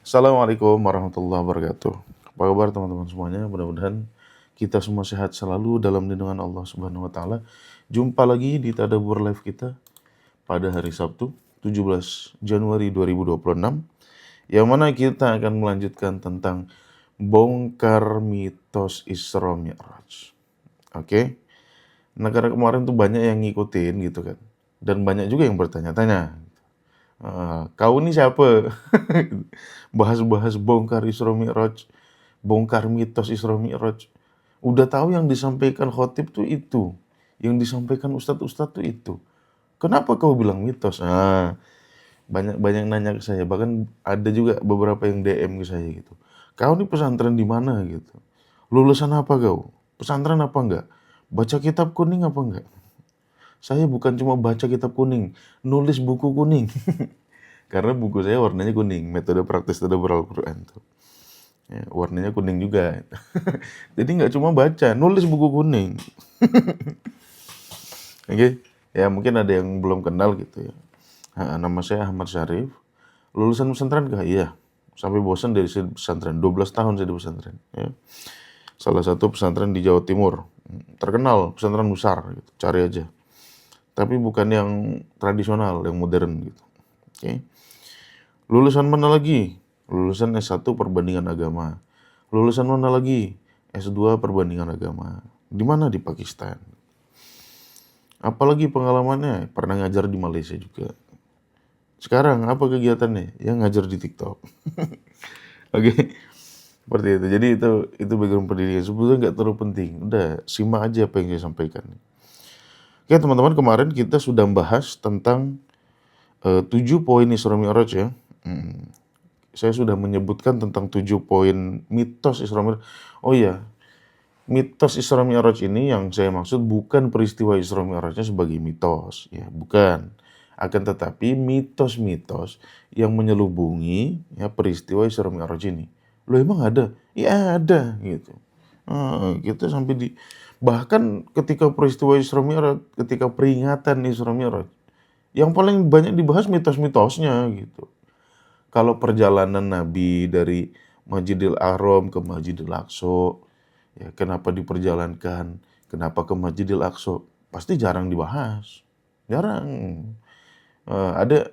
Assalamualaikum warahmatullahi wabarakatuh. Apa kabar teman-teman semuanya? Mudah-mudahan kita semua sehat selalu dalam lindungan Allah Subhanahu wa taala. Jumpa lagi di Tadabbur Live kita pada hari Sabtu, 17 Januari 2026, yang mana kita akan melanjutkan tentang bongkar mitos Isra Mi'raj. Oke? Nah, karena kemarin tuh banyak yang ngikutin gitu kan. Dan banyak juga yang bertanya-tanya. Kau ini siapa? Bahas-bahas bongkar Isra Mi'raj, bongkar mitos Isra Mi'raj. Udah tahu yang disampaikan khotib tuh itu, yang disampaikan ustadz-ustadz tuh itu. Kenapa kau bilang mitos? Banyak nanya ke saya, bahkan ada juga beberapa yang DM ke saya gitu. Kau ini pesantren di mana gitu? Lulusan apa kau? Pesantren apa enggak? Baca kitab kuning apa enggak? Saya bukan cuma baca kitab kuning, nulis buku kuning. Karena buku saya warnanya kuning, metode praktis tadabbur Al-Quran tuh. Ya, warnanya kuning juga. Jadi nggak cuma baca, nulis buku kuning. Oke, ya mungkin ada yang belum kenal gitu ya. Nama saya Ahmad Syarif. Lulusan pesantren kah? Iya. Sampai bosan dari pesantren. 12 tahun saya di pesantren. Ya. Salah satu pesantren di Jawa Timur. Terkenal, pesantren besar. Gitu. Cari aja. Tapi bukan yang tradisional, yang modern gitu. Oke. Lulusan mana lagi? Lulusan S1 perbandingan agama. Lulusan mana lagi? S2 perbandingan agama. Di mana? Di Pakistan. Apalagi pengalamannya? Pernah ngajar di Malaysia juga. Sekarang apa kegiatannya? Ya ngajar di TikTok. Oke. Seperti itu. Jadi itu background pendidikan. Sebetulnya nggak terlalu penting. Udah, simak aja apa yang saya sampaikan. Oke teman-teman, kemarin kita sudah bahas tentang 7 poin Isra Mi'raj ya. Saya sudah menyebutkan tentang 7 poin mitos Isra Mi'raj. Oh iya, mitos Isra Mi'raj ini yang saya maksud bukan peristiwa Isra Mi'rajnya sebagai mitos, ya, bukan. Akan tetapi mitos-mitos yang menyelubungi ya peristiwa Isra Mi'raj ini. Loh emang ada? Ya ada gitu. Kita sampai di bahkan ketika peristiwa Isra Mi'raj, ketika peringatan Isra Mi'raj, yang paling banyak dibahas mitos-mitosnya gitu. Kalau perjalanan Nabi dari Masjidil Haram ke Masjidil Aqsa, ya kenapa diperjalankan, kenapa ke Masjidil Aqsa, pasti jarang dibahas, jarang. Ada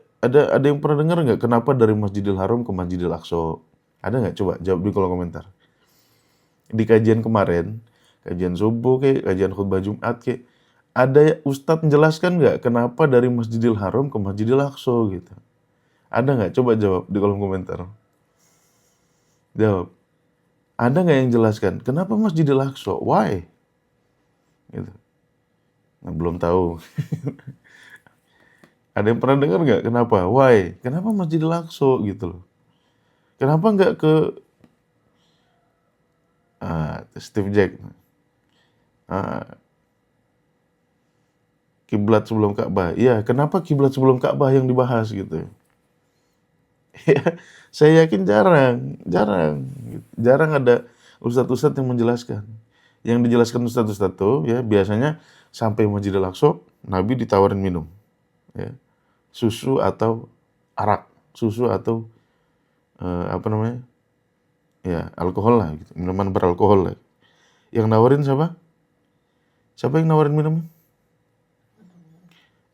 yang pernah dengar nggak kenapa dari Masjidil Haram ke Masjidil Aqsa? Ada nggak? Coba jawab di kolom komentar. Di kajian kemarin, kajian subuh kajian khutbah Jumat ada ustadz menjelaskan nggak kenapa dari Masjidil Haram ke Masjidil Aqsa gitu? Ada nggak? Coba jawab di kolom komentar. Jawab. Ada nggak yang jelaskan kenapa Masjidil Aqsa? Why? Gitu. Nah, belum tahu. Ada yang pernah dengar nggak kenapa? Why? Kenapa Masjidil Aqsa gitu loh? Kenapa nggak ke Steve Jack? Kiblat sebelum Ka'bah. Iya, kenapa kiblat sebelum Ka'bah yang dibahas gitu? Ya, saya yakin jarang ada ustadz-ustadz yang menjelaskan. Yang dijelaskan ustadz-ustadz tuh ya biasanya sampai Masjidil Aqsa, Nabi ditawarin minum, ya, susu atau arak, susu atau apa namanya, ya alkohol lah, gitu. Minuman beralkohol lah. Yang nawarin siapa? Siapa yang nawarin minum?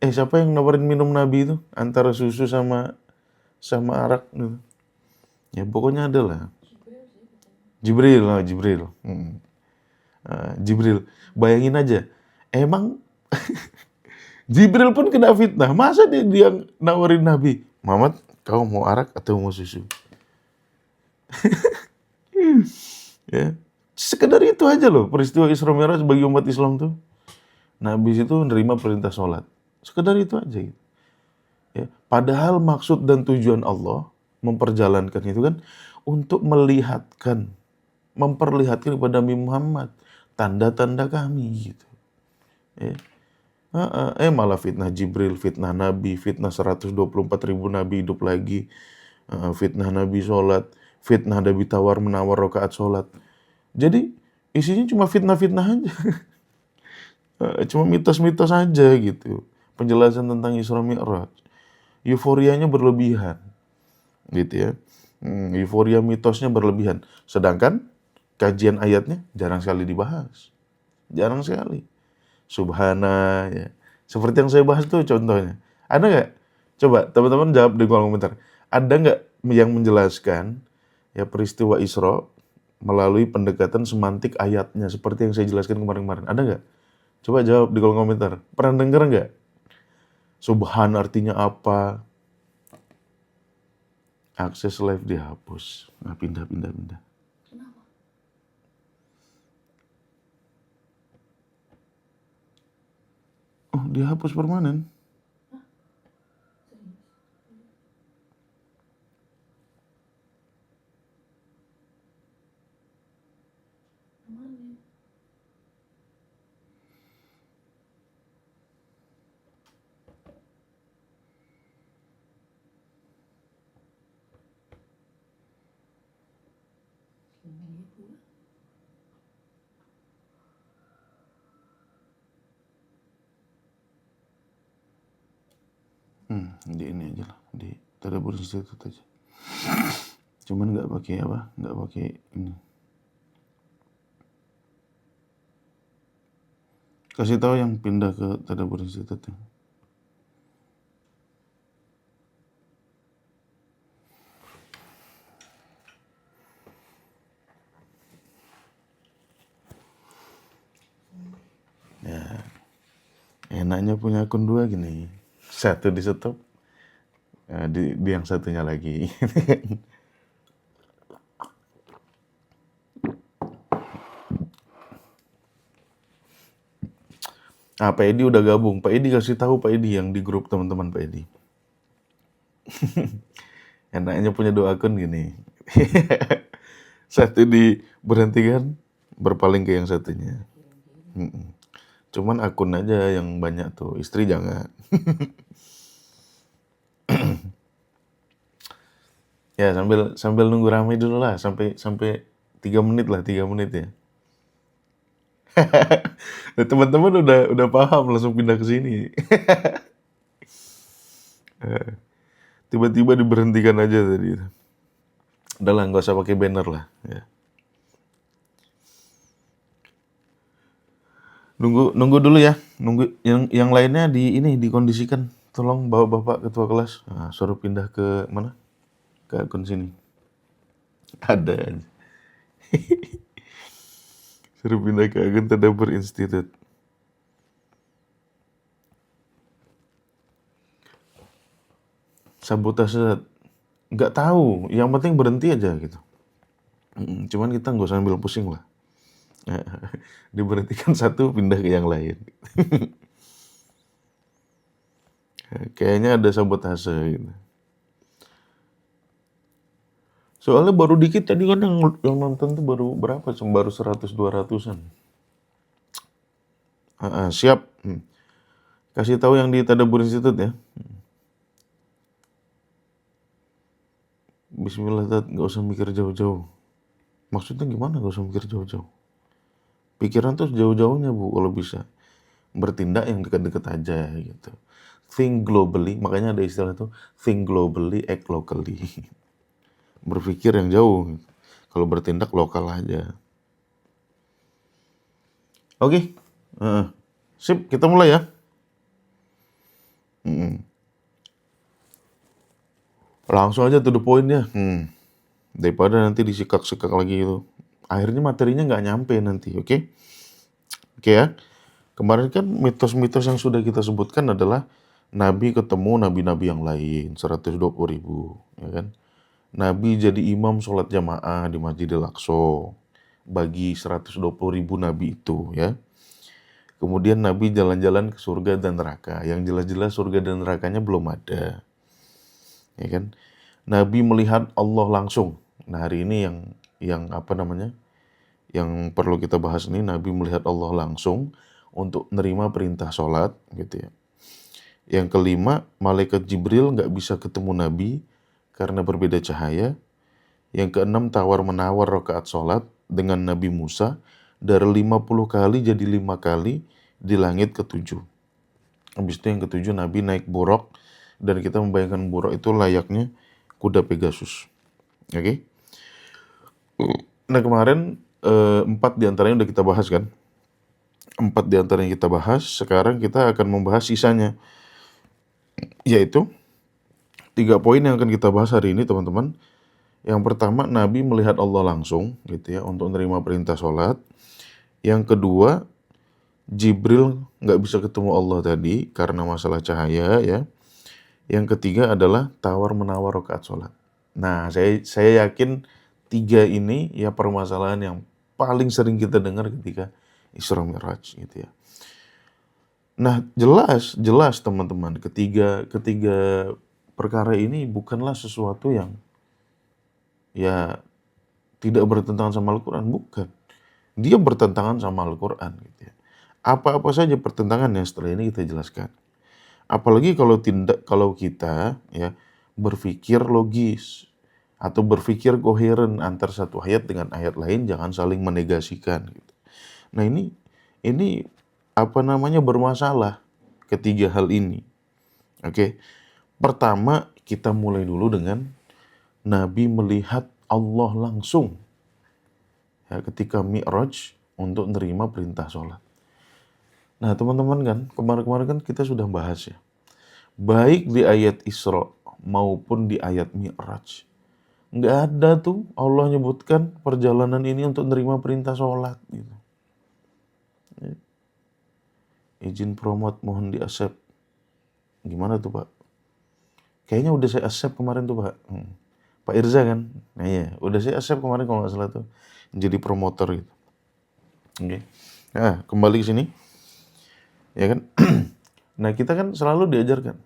Siapa yang nawarin minum Nabi itu antara susu sama arak gitu. Ya pokoknya ada lah. Jibril. Jibril. Bayangin aja. Emang Jibril pun kena fitnah. Masa dia nawarin Nabi, Muhammad, kau mau arak atau mau susu? Ya. Sekedar itu aja loh peristiwa Isra Mi'raj bagi umat Islam tuh. Nabi itu menerima perintah sholat. Sekedar itu aja gitu. Ya. Padahal maksud dan tujuan Allah memperjalankan itu kan untuk memperlihatkan kepada Nabi Muhammad tanda-tanda kami gitu. Ya. Malah fitnah Jibril, fitnah Nabi, fitnah 124.000 Nabi hidup lagi, fitnah Nabi sholat, fitnah Nabi tawar-menawar rakaat sholat. Jadi isinya cuma fitnah-fitnah aja. Cuma mitos-mitos aja gitu. Penjelasan tentang Isra Mi'raj. Euforianya berlebihan. Gitu ya. Euforia mitosnya berlebihan. Sedangkan kajian ayatnya jarang sekali dibahas. Jarang sekali. Subhana, ya. Seperti yang saya bahas tuh contohnya. Ada nggak? Coba teman-teman jawab di kolom komentar. Ada nggak yang menjelaskan ya peristiwa Isra melalui pendekatan semantik ayatnya seperti yang saya jelaskan kemarin-kemarin? Ada nggak? Coba jawab di kolom komentar. Pernah dengar nggak? Subhan artinya apa? Akses live dihapus. Nah, pindah. Oh, dihapus permanen. Di ini aja lah, di Tadabbur Institute aja. Cuman nggak pakai apa, nggak pakai ini. Kasih tahu yang pindah ke Tadabbur Institute. Ya, enaknya punya akun 2 gini. Satu di stop, di yang satunya lagi. Pak Edi udah gabung. Pak Edi kasih tahu Pak Edi yang di grup teman-teman Pak Edi. Enaknya punya 2 akun gini. Satu diberhentikan, berpaling ke yang satunya. Cuman akun aja yang banyak tuh, istri jangan. Ya sambil nunggu ramai dulu lah, sampai 3 menit lah, 3 menit ya. Nah, teman-teman udah paham langsung pindah ke sini. Tiba-tiba diberhentikan aja tadi. Udah lah, nggak usah pakai banner lah. Ya. Nunggu dulu ya. Nunggu yang lainnya dikondisikan. Tolong bawa Bapak ketua kelas. Nah, suruh pindah ke mana? Ke akun sini. Ada aja. Suruh pindah ke akun Tadabbur Institute. Sabotase nggak tahu. Yang penting berhenti aja gitu. Cuman kita nggak usah ambil pusing lah. Diberhentikan satu, pindah ke yang lain. Kayaknya ada sabotase gitu. Soalnya baru dikit tadi kan yang nonton tuh baru berapa? Baru 100-200-an. Siap. Kasih tahu yang di Tadabbur Institute ya. Bismillah, nggak usah mikir jauh-jauh. Maksudnya gimana nggak usah mikir jauh-jauh? Pikiran tuh jauh-jauhnya Bu, kalau bisa. Bertindak yang dekat-dekat aja gitu. Think globally, makanya ada istilah itu, think globally, act locally. Berpikir yang jauh. Kalau bertindak lokal aja. Oke. Sip, kita mulai ya. Langsung aja to the point ya. Daripada nanti disikak-sikak lagi itu. Akhirnya materinya nggak nyampe nanti, oke? Oke ya. Kemarin kan mitos-mitos yang sudah kita sebutkan adalah Nabi ketemu nabi-nabi yang lain, 120.000, ya kan? Nabi jadi imam sholat jamaah di Masjidil Aqsa bagi 120.000 nabi itu, ya. Kemudian Nabi jalan-jalan ke surga dan neraka. Yang jelas-jelas surga dan nerakanya belum ada. Ya kan? Nabi melihat Allah langsung. Nah, hari ini yang apa namanya? Yang perlu kita bahas ini, Nabi melihat Allah langsung untuk nerima perintah sholat, gitu ya. Yang kelima, malaikat Jibril nggak bisa ketemu Nabi karena berbeda cahaya. Yang keenam, tawar-menawar rakaat sholat dengan Nabi Musa dari 50 kali jadi 5 kali di langit ketujuh. Habis itu yang ketujuh, Nabi naik buraq, dan kita membayangkan buraq itu layaknya kuda Pegasus. Oke. Nah kemarin 4 diantaranya udah kita bahas kan. 4 diantaranya kita bahas, sekarang kita akan membahas sisanya. Yaitu 3 poin yang akan kita bahas hari ini teman-teman. Yang pertama, Nabi melihat Allah langsung gitu ya untuk menerima perintah sholat. Yang kedua, Jibril nggak bisa ketemu Allah tadi karena masalah cahaya ya. Yang ketiga adalah tawar-menawar rakaat sholat. Nah, saya yakin 3 ini ya permasalahan yang paling sering kita dengar ketika Isra Mi'raj gitu ya. Nah, jelas teman-teman, ketiga perkara ini bukanlah sesuatu yang ya tidak bertentangan sama Al-Quran, bukan. Dia bertentangan sama Al-Quran gitu ya. Apa-apa saja pertentangannya setelah ini kita jelaskan. Apalagi kalau kita ya berpikir logis atau berpikir koheren antar satu ayat dengan ayat lain, jangan saling menegasikan gitu. Nah, ini bermasalah ketiga hal ini. Oke. Pertama, kita mulai dulu dengan Nabi melihat Allah langsung ya ketika Mi'raj untuk nerima perintah sholat. Nah teman-teman kan, kemarin-kemarin kan kita sudah bahas ya. Baik di ayat Isra maupun di ayat Mi'raj. Nggak ada tuh Allah nyebutkan perjalanan ini untuk nerima perintah sholat gitu. Ya. Izin promote mohon di-accept. Gimana tuh Pak? Kayaknya udah saya accept kemarin tuh Pak. Pak Irza kan? Nah iya, udah saya accept kemarin kalau nggak salah tuh. Jadi promotor gitu. Oke. Nah, kembali ke sini. Ya kan? Nah, kita kan selalu diajarkan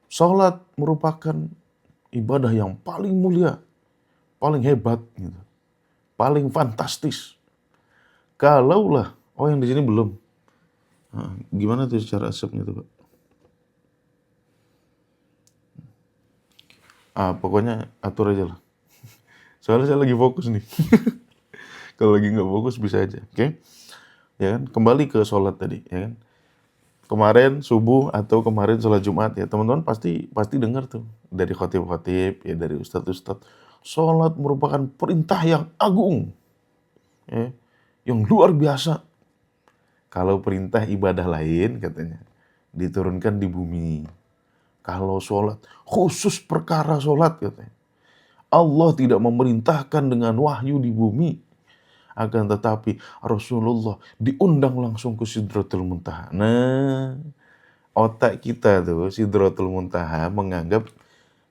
salat merupakan ibadah yang paling mulia, paling hebat gitu. Paling fantastis. Kalaulah yang di sini belum. Nah, gimana tuh cara accept-nya tuh, Pak? Pokoknya atur aja lah. Soalnya saya lagi fokus nih. Kalau lagi nggak fokus bisa aja, oke? Ya kan? Kembali ke sholat tadi, ya kan? Kemarin subuh atau kemarin sholat Jumat ya, teman-teman pasti dengar tuh dari khotib-khotib ya, dari ustadz-ustadz. Sholat merupakan perintah yang agung, ya, yang luar biasa. Kalau perintah ibadah lain katanya diturunkan di bumi. Kalau sholat khusus perkara sholat katanya, Allah tidak memerintahkan dengan wahyu di bumi. Akan tetapi Rasulullah diundang langsung ke Sidratul Muntaha. Nah, otak kita tuh Sidratul Muntaha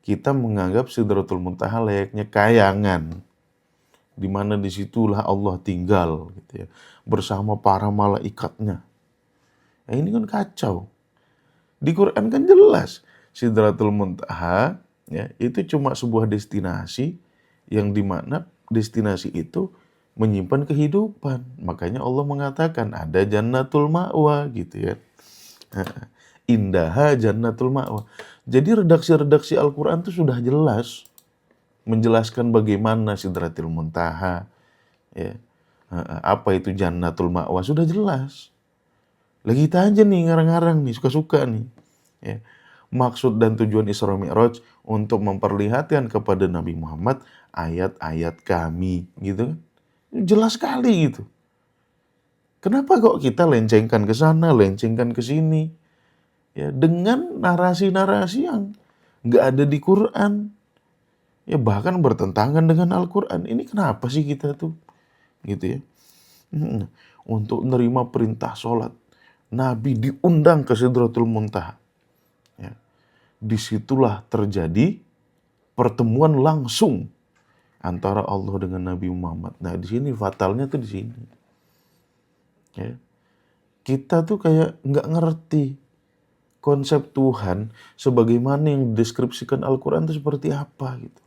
kita menganggap Sidratul Muntaha layaknya kayangan, di mana disitulah Allah tinggal gitu ya, bersama para malaikatnya. Nah, ini kan kacau. Di Quran kan jelas Sidratul Muntaha ya, itu cuma sebuah destinasi yang dimana destinasi itu menyimpan kehidupan. Makanya Allah mengatakan ada Jannatul Ma'wa gitu ya. Indaha Jannatul Ma'wa. Jadi redaksi-redaksi Al-Quran itu sudah jelas menjelaskan bagaimana Sidratul Muntaha ya. Apa itu Jannatul Ma'wa sudah jelas. Lagi kita aja nih ngarang-ngarang nih, suka-suka nih. Ya. Maksud dan tujuan Isra Mi'raj untuk memperlihatkan kepada Nabi Muhammad ayat-ayat kami gitu kan. Jelas sekali gitu. Kenapa kok kita lencengkan ke sana, lencengkan ke sini? Ya, dengan narasi-narasi yang nggak ada di Quran. Ya bahkan bertentangan dengan Al-Quran. Ini kenapa sih kita tuh? Gitu ya. Untuk menerima perintah sholat, Nabi diundang ke Sidratul Muntaha. Ya. Disitulah terjadi pertemuan langsung antara Allah dengan Nabi Muhammad. Nah di sini fatalnya tuh di sini. Ya. Kita tuh kayak nggak ngerti konsep Tuhan sebagaimana yang dideskripsikan Al-Quran itu seperti apa gitu.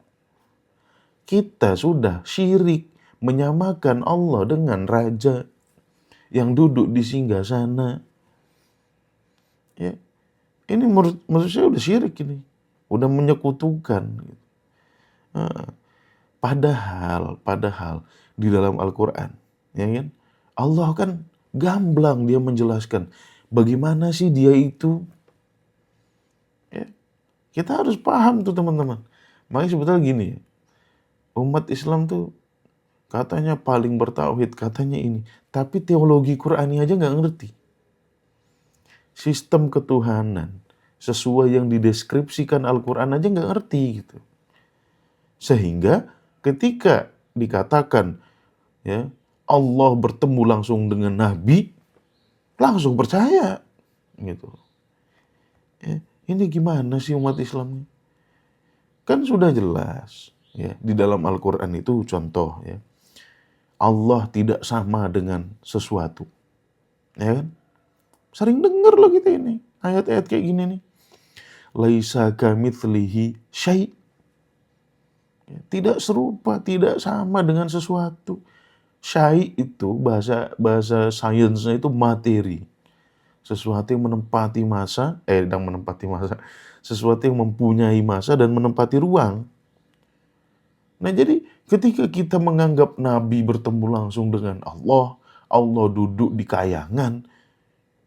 Kita sudah syirik menyamakan Allah dengan raja yang duduk di singgasana. Ya. Ini menurut saya udah syirik ini. Udah menyekutukan gitu. Padahal di dalam Al-Quran, ya kan? Allah kan gamblang dia menjelaskan bagaimana sih dia itu. Ya. Kita harus paham tuh teman-teman. Makanya sebetulnya gini, umat Islam tuh katanya paling bertauhid, katanya ini. Tapi teologi Qur'ani aja nggak ngerti. Sistem ketuhanan sesuai yang dideskripsikan Al-Quran aja nggak ngerti gitu. Sehingga ketika dikatakan ya Allah bertemu langsung dengan Nabi, langsung percaya gitu. Ya, ini gimana sih umat Islam ini? Kan sudah jelas ya di dalam Al-Quran itu contoh ya. Allah tidak sama dengan sesuatu. Ya kan? Sering dengar loh kita ini. Ayat-ayat kayak gini nih. Laisa kamitslihi syai'. Tidak serupa, tidak sama dengan sesuatu. Syai' itu bahasa sainsnya itu materi. Sesuatu yang menempati masa, sesuatu yang mempunyai masa dan menempati ruang. Nah jadi ketika kita menganggap Nabi bertemu langsung dengan Allah, Allah duduk di kayangan,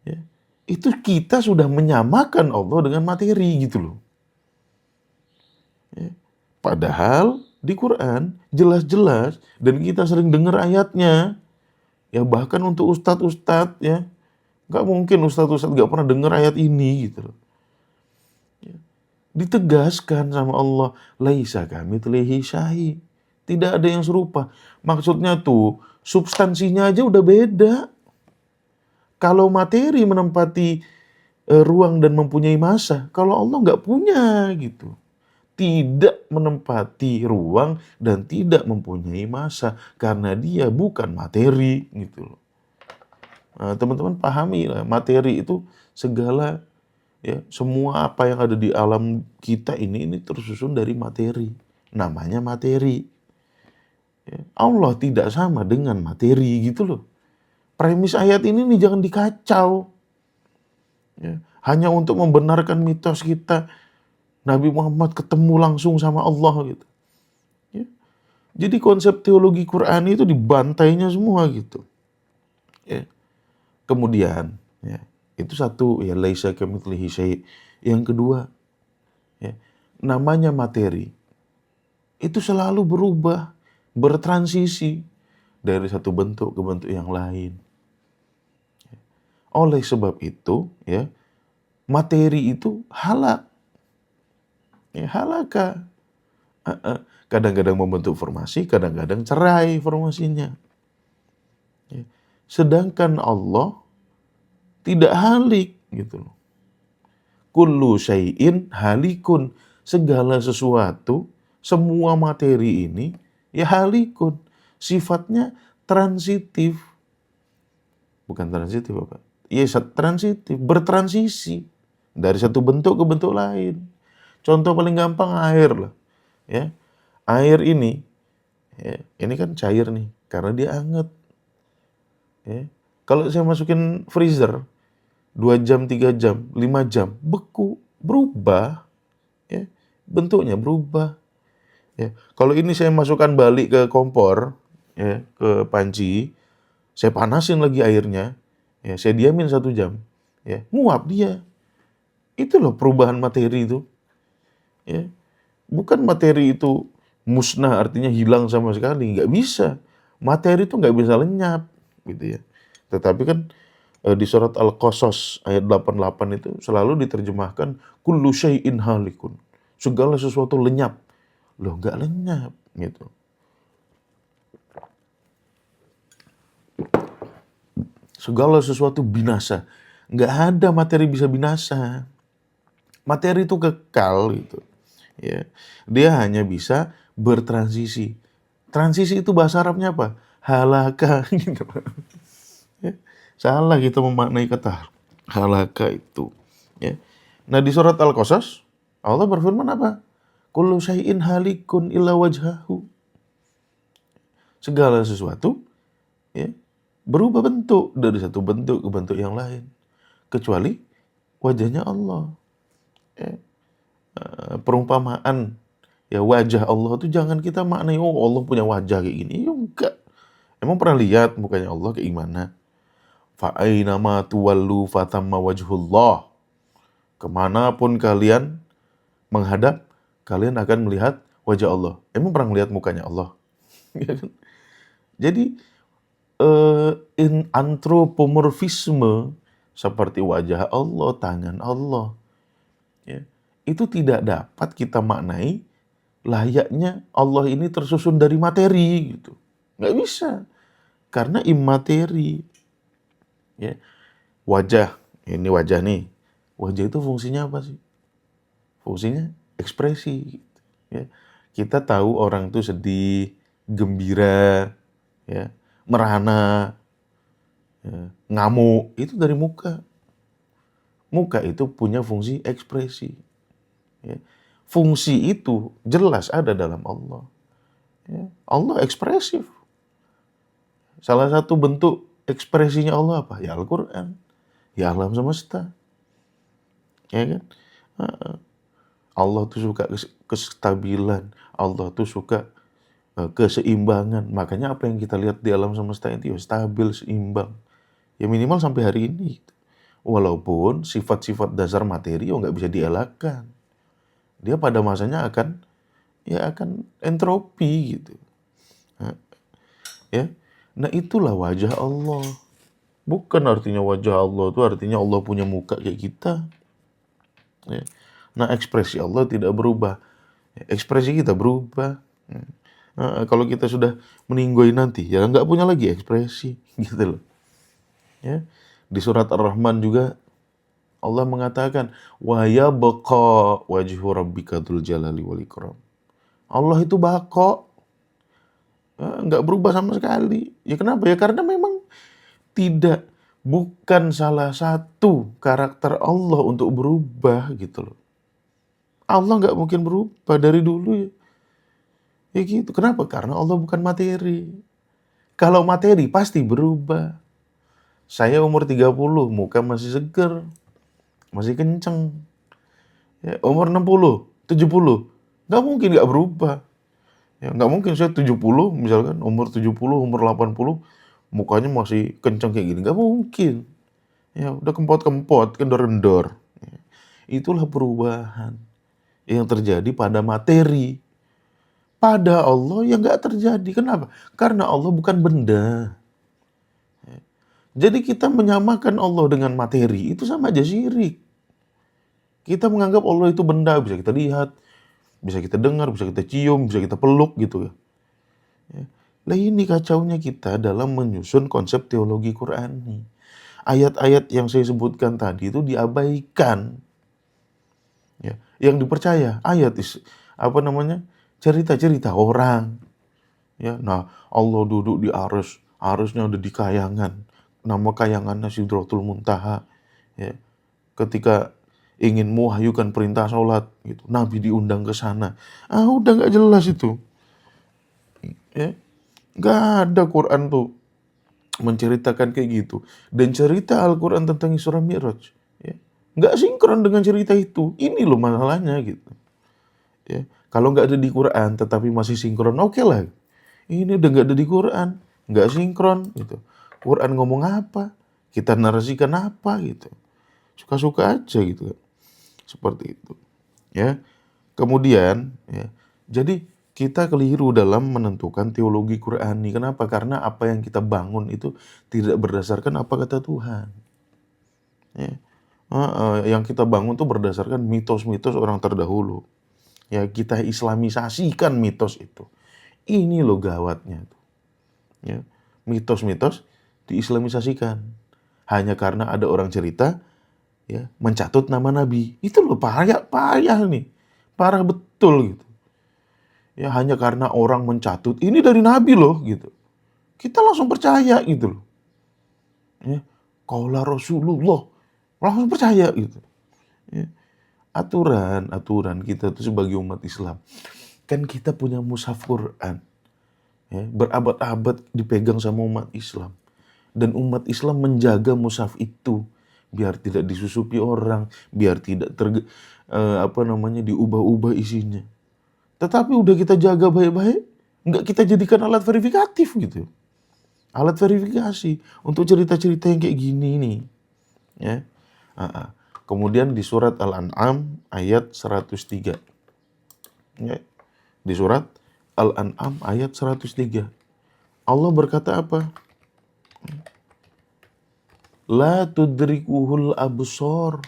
ya, itu kita sudah menyamakan Allah dengan materi gitu loh. Ya. Padahal di Quran jelas-jelas, dan kita sering dengar ayatnya, ya bahkan untuk ustadz-ustadz ya, nggak mungkin ustadz-ustadz nggak pernah dengar ayat ini gitu loh. Ya. Ditegaskan sama Allah, laisa kamitslihi syai'. Tidak ada yang serupa. Maksudnya tuh, substansinya aja udah beda. Kalau materi menempati ruang dan mempunyai masa, kalau Allah nggak punya gitu. Tidak menempati ruang dan tidak mempunyai masa karena dia bukan materi gitu loh. Nah, teman-teman pahami lah, materi itu segala ya, semua apa yang ada di alam kita ini tersusun dari materi. Namanya materi. Ya, Allah tidak sama dengan materi gitu loh. Premis ayat ini nih jangan dikacau. Ya, hanya untuk membenarkan mitos kita Nabi Muhammad ketemu langsung sama Allah gitu. Ya. Jadi konsep teologi Quran itu dibantainya semua gitu. Ya. Kemudian ya, itu satu ya laisa kamitslihi syai'. Yang kedua ya, namanya materi itu selalu berubah, bertransisi dari satu bentuk ke bentuk yang lain. Oleh sebab itu ya, materi itu halak. Ya, halaka. Kadang-kadang membentuk formasi, kadang-kadang cerai formasinya. Ya. Sedangkan Allah tidak halik gitu loh. Kullu syai'in halikun. Segala sesuatu, semua materi ini ya halikun. Sifatnya transitif. Bukan transitif apa? Ya transitif, bertransisi dari satu bentuk ke bentuk lain. Contoh paling gampang air lah. Ya. Air ini ya, ini kan cair nih karena dia hangat. Ya. Kalau saya masukin freezer 2 jam, 3 jam, 5 jam, beku, berubah. Ya. Bentuknya berubah. Ya. Kalau ini saya masukkan balik ke kompor, ya, ke panci, saya panasin lagi airnya, ya, saya diamin 1 jam, ya, nguap dia. Itu loh perubahan materi itu. Ya. Bukan materi itu musnah artinya hilang sama sekali, nggak bisa. Materi itu nggak bisa lenyap, gitu ya. Tetapi kan di surat Al-Qasas ayat 88 itu selalu diterjemahkan kullu syai'in halikun. Segala sesuatu lenyap. Loh, nggak lenyap, gitu. Segala sesuatu binasa. Nggak ada materi bisa binasa. Materi itu kekal, gitu. Ya, dia hanya bisa bertransisi. Transisi itu bahasa Arabnya apa? Halaka gitu. Ya, salah kita memaknai kata halaka itu. Ya. Nah di surat Al-Qasas Allah berfirman apa? Kullu syai'in halikun illa wajhahu. Segala sesuatu ya, berubah bentuk dari satu bentuk ke bentuk yang lain kecuali wajahnya Allah. Ya. Perumpamaan ya wajah Allah tuh jangan kita maknai oh Allah punya wajah kayak gini. Ya enggak. Emang pernah lihat mukanya Allah kayak gimana? Fa aina ma tuwallu fatamma wajhullah. Kemanapun kalian menghadap, kalian akan melihat wajah Allah. Emang pernah lihat mukanya Allah? Ya kan? Jadi antropomorfisme seperti wajah Allah, tangan Allah, ya, itu tidak dapat kita maknai layaknya Allah ini tersusun dari materi gitu. Nggak bisa, karena imateri. Ya. Wajah, ini wajah nih. Wajah itu fungsinya apa sih? Fungsinya ekspresi. Gitu. Ya. Kita tahu orang itu sedih, gembira, ya, merana, ya, ngamuk, itu dari muka. Muka itu punya fungsi ekspresi. Ya. Fungsi itu jelas ada dalam Allah. Ya. Allah ekspresif. Salah satu bentuk ekspresinya Allah apa? Ya Al-Quran. Ya alam semesta. Ya kan? Allah tuh suka kestabilan. Allah tuh suka keseimbangan. Makanya apa yang kita lihat di alam semesta itu ya stabil, seimbang. Ya minimal sampai hari ini. Walaupun sifat-sifat dasar materi nggak bisa dielakkan. Dia pada masanya akan entropi gitu. Nah, ya. Nah itulah wajah Allah. Bukan artinya wajah Allah itu artinya Allah punya muka kayak kita. Ya. Nah ekspresi Allah tidak berubah. Ekspresi kita berubah. Nah, kalau kita sudah meninggoy nanti, ya nggak punya lagi ekspresi, gitu loh. Ya. Di surat Ar-Rahman juga Allah mengatakan, wa yabqa wajhu rabbika dzul jalali wal ikram. Allah itu bako, nggak berubah sama sekali. Ya kenapa? Ya karena memang bukan salah satu karakter Allah untuk berubah gitu loh. Allah nggak mungkin berubah dari dulu ya. Ya gitu. Kenapa? Karena Allah bukan materi. Kalau materi pasti berubah. Saya umur 30, muka masih seger, masih kenceng. Ya, umur 60, 70, nggak mungkin nggak berubah. Ya, nggak mungkin saya 70, misalkan umur 70, umur 80, mukanya masih kenceng kayak gini. Nggak mungkin. Ya, udah kempot-kempot, kendor-kendor. Ya, itulah perubahan yang terjadi pada materi. Pada Allah yang nggak terjadi. Kenapa? Karena Allah bukan benda. Jadi kita menyamakan Allah dengan materi, itu sama aja syirik. Kita menganggap Allah itu benda, bisa kita lihat, bisa kita dengar, bisa kita cium, bisa kita peluk gitu ya. Lah ini kacaunya kita dalam menyusun konsep teologi Qur'ani. Ayat-ayat yang saya sebutkan tadi itu diabaikan. Ya, yang dipercaya ayat cerita-cerita orang. Ya, nah Allah duduk di arusnya ada di kayangan. Nama kayangannya Sidratul Muntaha. Ya, ketika ingin mewahyukan perintah sholat, gitu, Nabi diundang ke sana. Udah nggak jelas itu. Ya, nggak ada Quran tuh menceritakan kayak gitu. Dan cerita Al-Quran tentang Isra Mi'raj, ya, nggak sinkron dengan cerita itu. Ini loh masalahnya gitu. Ya, kalau nggak ada di Quran tetapi masih sinkron, oke lah. Ini udah nggak ada di Quran, nggak sinkron gitu. Quran ngomong apa, kita narasikan apa gitu. Suka-suka aja gitu. Seperti itu. Ya. Kemudian, ya, jadi kita keliru dalam menentukan teologi Qur'ani. Kenapa? Karena apa yang kita bangun itu tidak berdasarkan apa kata Tuhan. Ya. Yang kita bangun itu berdasarkan mitos-mitos orang terdahulu. Ya, kita islamisasikan mitos itu. Ini loh gawatnya. Ya. Mitos-mitos diislamisasikan. Hanya karena ada orang cerita, ya, mencatut nama Nabi. Itu loh payah nih. Parah betul gitu. Ya hanya karena orang mencatut, ini dari Nabi loh gitu. Kita langsung percaya gitu loh. Ya, qaula Rasulullah, langsung percaya gitu. Ya. Aturan kita tuh sebagai umat Islam. Kan kita punya mushaf Quran. Ya, berabad-abad dipegang sama umat Islam. Dan umat Islam menjaga mushaf itu biar tidak disusupi orang, biar tidak diubah-ubah isinya. Tetapi udah kita jaga baik-baik, nggak kita jadikan alat verifikatif gitu. Alat verifikasi untuk cerita-cerita yang kayak gini nih. Ya. Kemudian di surat Al-An'am ayat 103. Ya. Di surat Al-An'am ayat 103. Allah berkata apa? La tudrikuhul absor.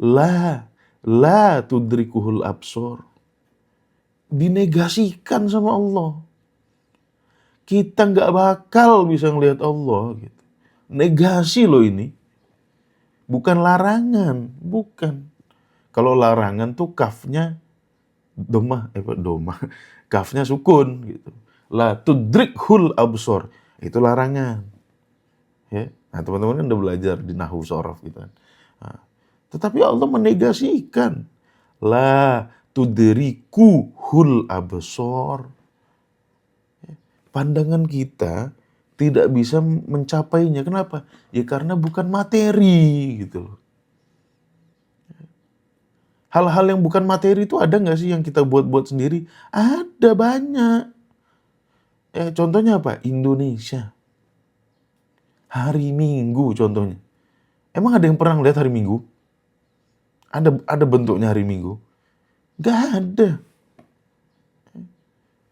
La tudrikuhul absor. Dinegasikan sama Allah. Kita nggak bakal bisa ngelihat Allah gitu. Negasi loh ini. Bukan larangan, bukan. Kalau larangan tuh kafnya domah, kafnya sukun gitu. La tudrikhul absor. Itu larangan. Ya. Nah, teman-teman kan udah belajar di nahwu shorof gitu kan. Nah, tetapi Allah menegasikan. La tudrikuhul absor. Pandangan kita tidak bisa mencapainya. Kenapa? Ya karena bukan materi gitu loh. Hal-hal yang bukan materi itu ada nggak sih yang kita buat-buat sendiri? Ada banyak. Contohnya apa? Indonesia. Hari Minggu contohnya. Emang ada yang pernah lihat hari Minggu? Ada bentuknya hari Minggu? Nggak ada.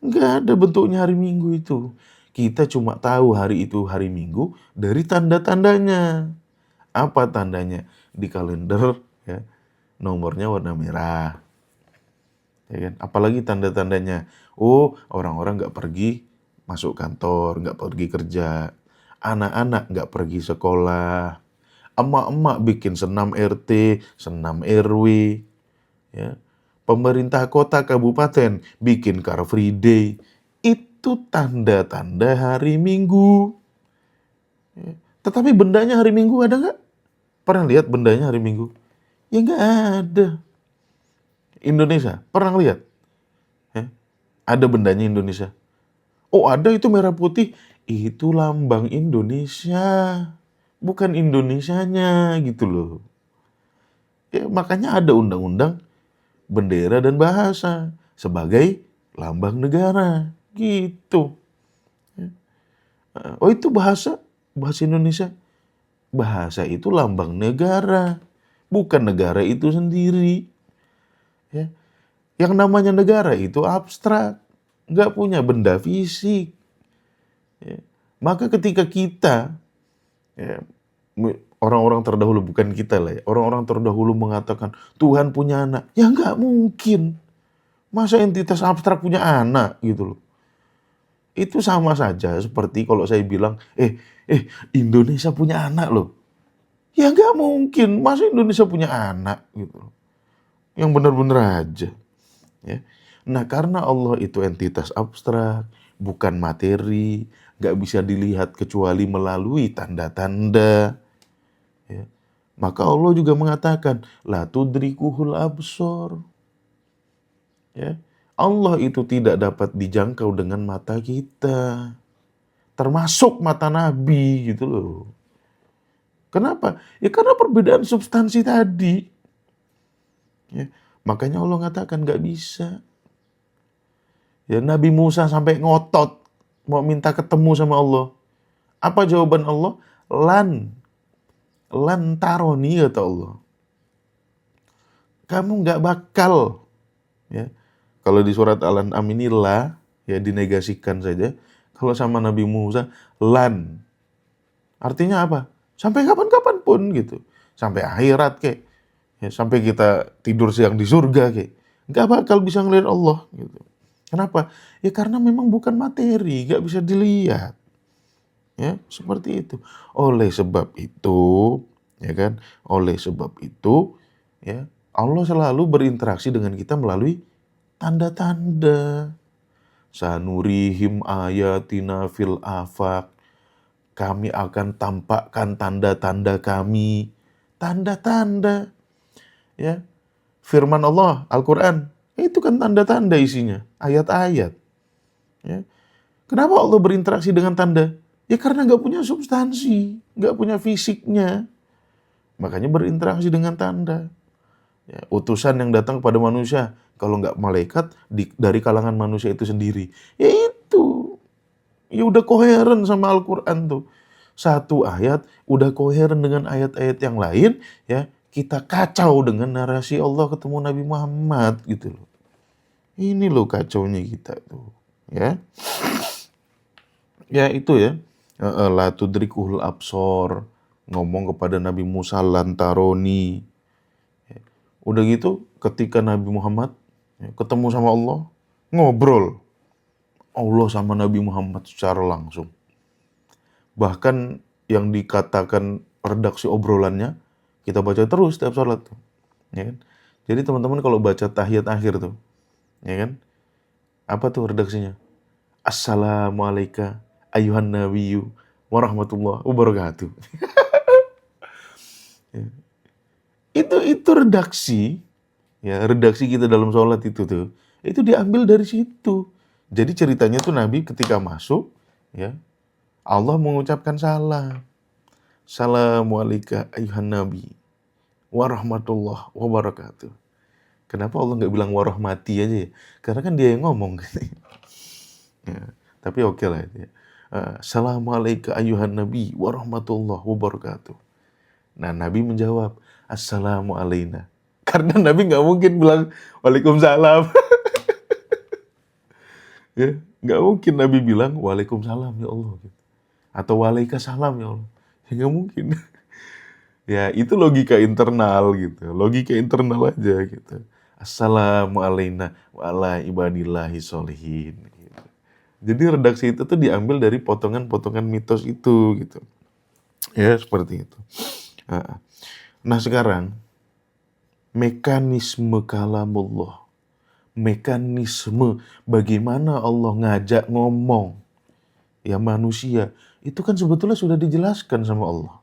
Nggak ada bentuknya hari Minggu itu. Kita cuma tahu hari itu hari Minggu dari tanda-tandanya. Apa tandanya? Di kalender ya, nomornya warna merah. Ya kan? Apalagi tanda-tandanya. Oh, orang-orang nggak pergi masuk kantor, nggak pergi kerja. Anak-anak nggak pergi sekolah. Emak-emak bikin senam RT, senam RW. Ya. Pemerintah kota kabupaten bikin Car Free Day. Itu tanda-tanda hari Minggu. Ya. Tetapi bendanya hari Minggu ada nggak? Pernah lihat bendanya hari Minggu? Ya nggak ada. Indonesia, pernah lihat? Ya. Ada bendanya Indonesia. Oh ada, itu merah putih. Itu lambang Indonesia. Bukan Indonesianya gitu loh. Ya, makanya ada undang-undang bendera dan bahasa sebagai lambang negara gitu. Oh itu bahasa Indonesia. Bahasa itu lambang negara, bukan negara itu sendiri. Ya. Yang namanya negara itu abstrak, nggak punya benda fisik. Ya. Maka ketika kita, ya, orang-orang terdahulu, bukan kita lah ya, orang-orang terdahulu mengatakan Tuhan punya anak, ya nggak mungkin. Masa entitas abstrak punya anak gitu loh. Itu sama saja seperti kalau saya bilang, Indonesia punya anak loh. Ya nggak mungkin, masa Indonesia punya anak gitu loh. Yang benar-benar aja. Ya. Nah karena Allah itu entitas abstrak, bukan materi, nggak bisa dilihat kecuali melalui tanda-tanda. Ya. Maka Allah juga mengatakan, la tudrikuhul absor. Ya. Allah itu tidak dapat dijangkau dengan mata kita. Termasuk mata Nabi gitu loh. Kenapa? Ya karena perbedaan substansi tadi. Ya. Makanya Allah mengatakan gak bisa. Ya, Nabi Musa sampai ngotot mau minta ketemu sama Allah. Apa jawaban Allah? Lan taroni kata Allah. Kamu gak bakal. Ya. Kalau di surat Al-An'am ini ya dinegasikan saja. Kalau sama Nabi Musa, lan. Artinya apa? Sampai kapan-kapan pun gitu. Sampai akhirat kek. Ya, sampai kita tidur siang di surga kek. Gak bakal bisa ngelihat Allah gitu. Kenapa? Ya karena memang bukan materi, gak bisa dilihat. Ya, seperti itu. Oleh sebab itu, ya kan? Oleh sebab itu, ya, Allah selalu berinteraksi dengan kita melalui tanda-tanda. Sanurihim ayatina fil afaq. Kami akan tampakkan tanda-tanda kami. Tanda-tanda. Ya. Firman Allah, Al-Quran, itu kan tanda-tanda isinya. Ayat-ayat. Ya. Kenapa Allah berinteraksi dengan tanda? Ya karena gak punya substansi. Gak punya fisiknya. Makanya berinteraksi dengan tanda. Ya, utusan yang datang kepada manusia. Kalau nggak malaikat, dari kalangan manusia itu sendiri. Ya itu. Ya udah koheren sama Al-Quran tuh. Satu ayat udah koheren dengan ayat-ayat yang lain. Ya, kita kacau dengan narasi Allah ketemu Nabi Muhammad gitu loh. Ini loh kacaunya kita tuh, ya. Ya itu ya, la tudrikuhul absor, ngomong kepada Nabi Musa lantaroni. Udah gitu ketika Nabi Muhammad ketemu sama Allah, ngobrol Allah sama Nabi Muhammad secara langsung. Bahkan yang dikatakan redaksi obrolannya, kita baca terus setiap sholat tuh. Ya kan? Jadi teman-teman kalau baca tahiyat akhir tuh, ya kan? Apa tuh redaksinya? Assalamualaikum ayuhan nabiyyu warahmatullahi wabarakatuh. Itu redaksi, ya redaksi kita dalam sholat itu diambil dari situ. Jadi ceritanya tuh Nabi ketika masuk, ya Allah mengucapkan salam. Assalamualaikum ayuhan nabi warahmatullahi wabarakatuh. Kenapa Allah nggak bilang warahmati aja ya? Karena kan dia yang ngomong. Ya, tapi oke lah itu ya. Assalamualaikum ayuhan nabi warahmatullahi wabarakatuh. Nah Nabi menjawab assalamu alaina. Karena Nabi nggak mungkin bilang waalaikumsalam. Ya, nggak mungkin Nabi bilang waalaikumsalam ya Allah. Atau waalaikumsalam ya Allah. Ya nggak mungkin. Ya itu logika internal gitu. Logika internal aja gitu. Assalamu alaina wa ala ibadillahi sholihin. Gitu. Jadi redaksi itu tuh diambil dari potongan-potongan mitos itu gitu. Ya seperti itu. Nah sekarang mekanisme kalamullah, mekanisme bagaimana Allah ngajak ngomong ya manusia, itu kan sebetulnya sudah dijelaskan sama Allah.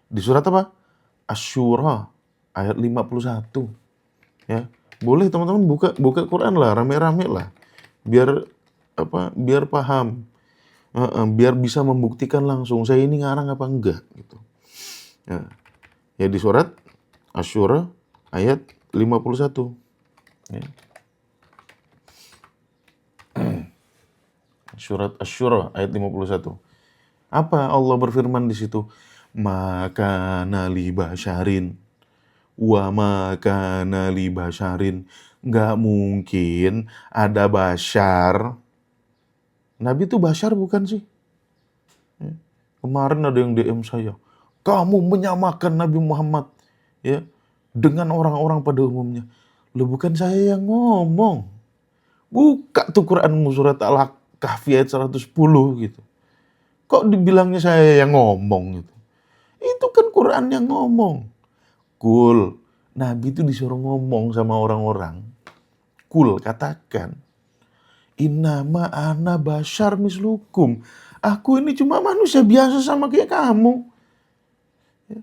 Di surat apa? Asy-Syura ayat 51. Ya. Boleh teman-teman buka Quran lah, rame-rame lah. Biar paham. Biar bisa membuktikan langsung saya ini ngarang apa enggak gitu. Ya di surat Asy-Syura ayat 51. Ya. Surat Asy-Syura ayat 51. Apa Allah berfirman di situ? Maka nali basyarin wa maka nali basyarin. Nggak mungkin ada basyar. Nabi itu basyar bukan sih? Ya. Kemarin ada yang DM saya. Kamu menyamakan Nabi Muhammad ya dengan orang-orang pada umumnya. Loh bukan saya yang ngomong. Buka tuh Quranmu surat Al-Kahfi ayat 110 gitu. Kok dibilangnya saya yang ngomong gitu? Itu kan Quran yang ngomong. Kul, Nabi itu disuruh ngomong sama orang-orang. Kul, katakan. Innama ana basyar mislukum. Aku ini cuma manusia biasa sama kayak kamu. Ya.